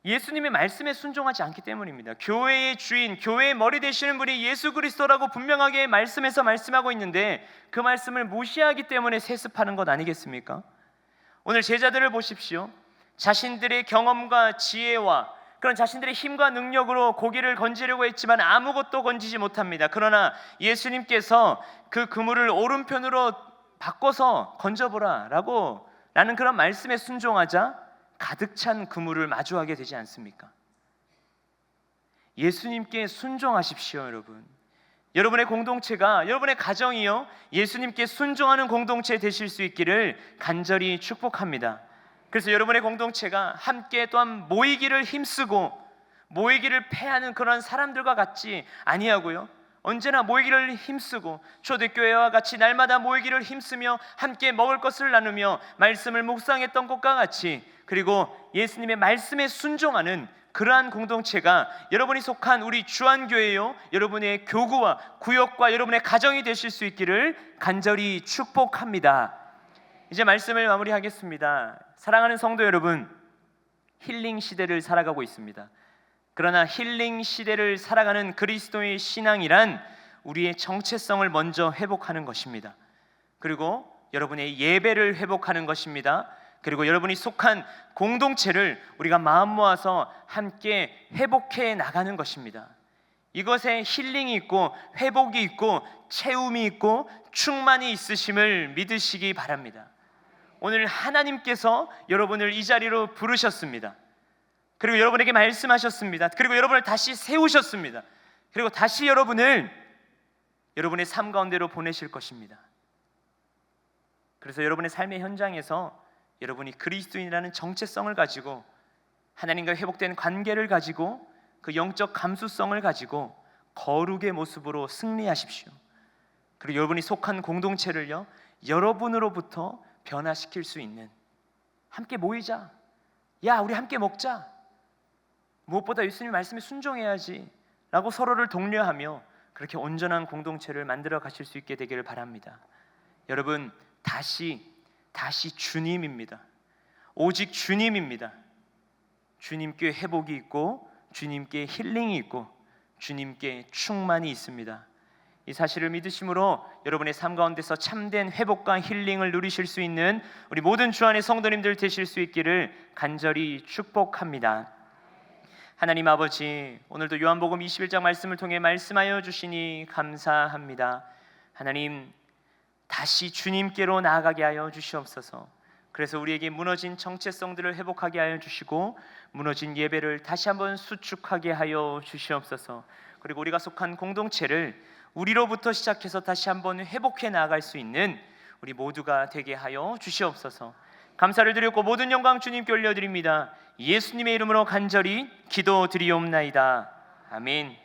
예수님의 말씀에 순종하지 않기 때문입니다. 교회의 주인, 교회의 머리 되시는 분이 예수 그리스도라고 분명하게 말씀에서 말씀하고 있는데 그 말씀을 무시하기 때문에 세습하는 것 아니겠습니까? 오늘 제자들을 보십시오. 자신들의 경험과 지혜와 그런 자신들의 힘과 능력으로 고기를 건지려고 했지만 아무것도 건지지 못합니다. 그러나 예수님께서 그 그물을 오른편으로 바꿔서 건져보라 라는 그런 말씀에 순종하자 가득 찬 그물을 마주하게 되지 않습니까? 예수님께 순종하십시오, 여러분. 여러분의 공동체가, 여러분의 가정이요, 예수님께 순종하는 공동체 되실 수 있기를 간절히 축복합니다. 그래서 여러분의 공동체가 함께 또한 모이기를 힘쓰고 모이기를 패하는 그런 사람들과 같지 아니하고요, 언제나 모이기를 힘쓰고 초대교회와 같이 날마다 모이기를 힘쓰며 함께 먹을 것을 나누며 말씀을 묵상했던 것과 같이, 그리고 예수님의 말씀에 순종하는 그러한 공동체가 여러분이 속한 우리 주안교회요, 여러분의 교구와 구역과 여러분의 가정이 되실 수 있기를 간절히 축복합니다. 이제 말씀을 마무리하겠습니다. 사랑하는 성도 여러분, 힐링 시대를 살아가고 있습니다. 그러나 힐링 시대를 살아가는 그리스도의 신앙이란 우리의 정체성을 먼저 회복하는 것입니다. 그리고 여러분의 예배를 회복하는 것입니다. 그리고 여러분이 속한 공동체를 우리가 마음 모아서 함께 회복해 나가는 것입니다. 이것에 힐링이 있고 회복이 있고 채움이 있고 충만이 있으심을 믿으시기 바랍니다. 오늘 하나님께서 여러분을 이 자리로 부르셨습니다. 그리고 여러분에게 말씀하셨습니다. 그리고 여러분을 다시 세우셨습니다. 그리고 다시 여러분을 여러분의 삶 가운데로 보내실 것입니다. 그래서 여러분의 삶의 현장에서 여러분이 그리스도인이라는 정체성을 가지고 하나님과 회복된 관계를 가지고 그 영적 감수성을 가지고 거룩의 모습으로 승리하십시오. 그리고 여러분이 속한 공동체를요, 여러분으로부터 변화시킬 수 있는, 함께 모이자, 야 우리 함께 먹자, 무엇보다 예수님 말씀에 순종해야지 라고 서로를 독려하며 그렇게 온전한 공동체를 만들어 가실 수 있게 되기를 바랍니다. 여러분, 다시 주님입니다. 오직 주님입니다. 주님께 회복이 있고 주님께 힐링이 있고 주님께 충만이 있습니다. 이 사실을 믿으심으로 여러분의 삶 가운데서 참된 회복과 힐링을 누리실 수 있는 우리 모든 주 안의 성도님들 되실 수 있기를 간절히 축복합니다. 하나님 아버지, 오늘도 요한복음 21장 말씀을 통해 말씀하여 주시니 감사합니다. 하나님, 다시 주님께로 나아가게 하여 주시옵소서. 그래서 우리에게 무너진 정체성들을 회복하게 하여 주시고 무너진 예배를 다시 한번 수축하게 하여 주시옵소서. 그리고 우리가 속한 공동체를 우리로부터 시작해서 다시 한번 회복해 나아갈 수 있는 우리 모두가 되게 하여 주시옵소서. 감사를 드렸고 모든 영광 주님께 올려드립니다. 예수님의 이름으로 간절히 기도드리옵나이다. 아멘.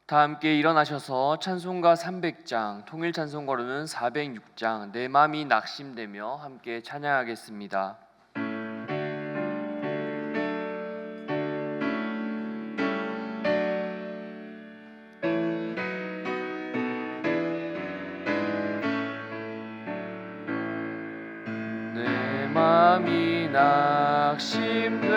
다 함께 일어나셔서 찬송가 300장, 통일 찬송가로는 406장, 내 맘이 낙심되며 함께 찬양하겠습니다. 내 맘이 낙심되며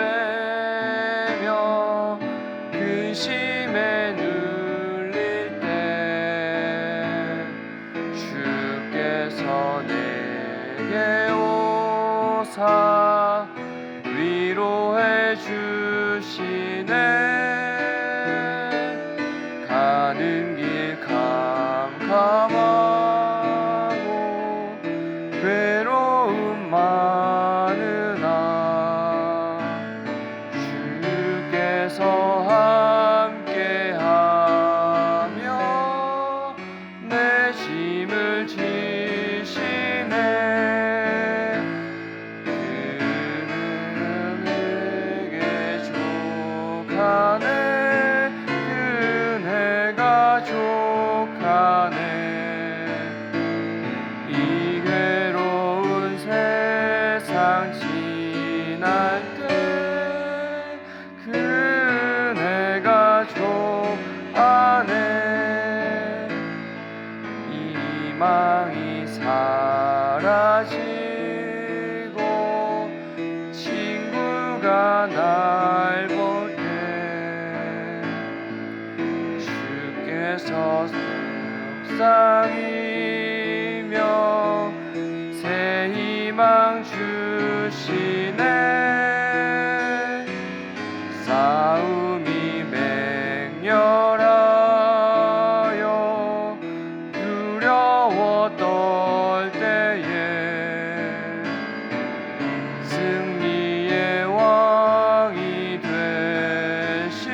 근심에 눌릴 때 주께서 내게 오사 위로해 주시네. 가는 길 캄캄하고 괴로움 많으나 주께서 함께하며 내 짐을 지시네. 그는 내게 족하네. 그네가 족하네. 이 괴로운 세상 지날 때 그네가 족하네. 희망이 사라지고 친구가 날 볼 때 주께서 속상이며 새 희망 주시네. 싸움이 맹렬하여 두려워 떨 때에 승리의 왕이 되신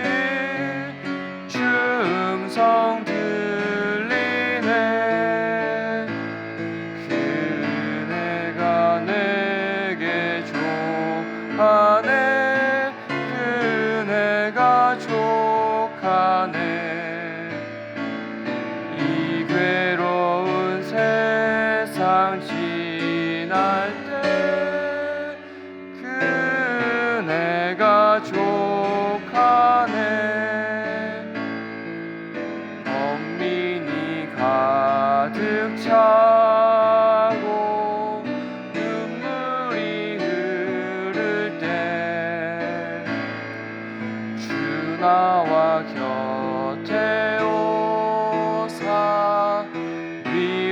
주 음성 들리네. 그네가 내게 족하네. 그네가 족하네. 이 괴로운 세상 지날 때 그네가 족하네. 범민이 가득 차고 눈물이 흐를 때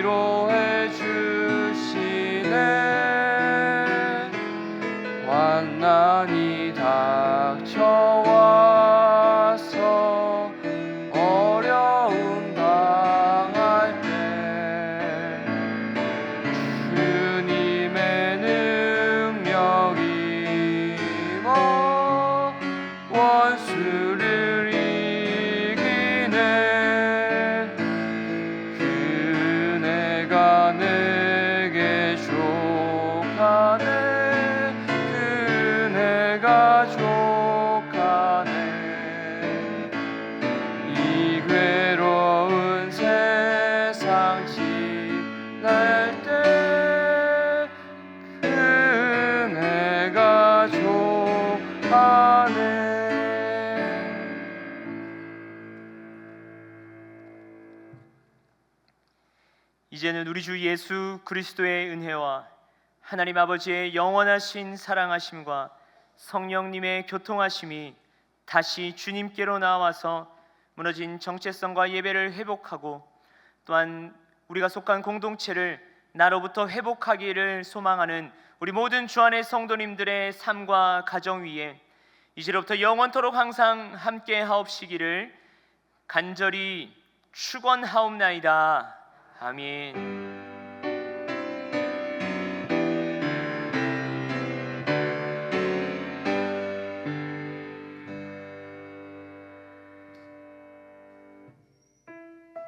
위로해 주시네. 환난이 닥쳐와서 어려움 당할 때 주님의 능력이 임어 원수를 이기네. 그네가 내게 족하네. 그네가 족하네. 이 괴로운 세상 지날 때 그네가 족하네. 이제는 우리 주 예수 그리스도의 은혜와 하나님 아버지의 영원하신 사랑하심과 성령님의 교통하심이 다시 주님께로 나와서 무너진 정체성과 예배를 회복하고 또한 우리가 속한 공동체를 나로부터 회복하기를 소망하는 우리 모든 주 안의 성도님들의 삶과 가정 위에 이제로부터 영원토록 항상 함께 하옵시기를 간절히 축원하옵나이다. 아멘.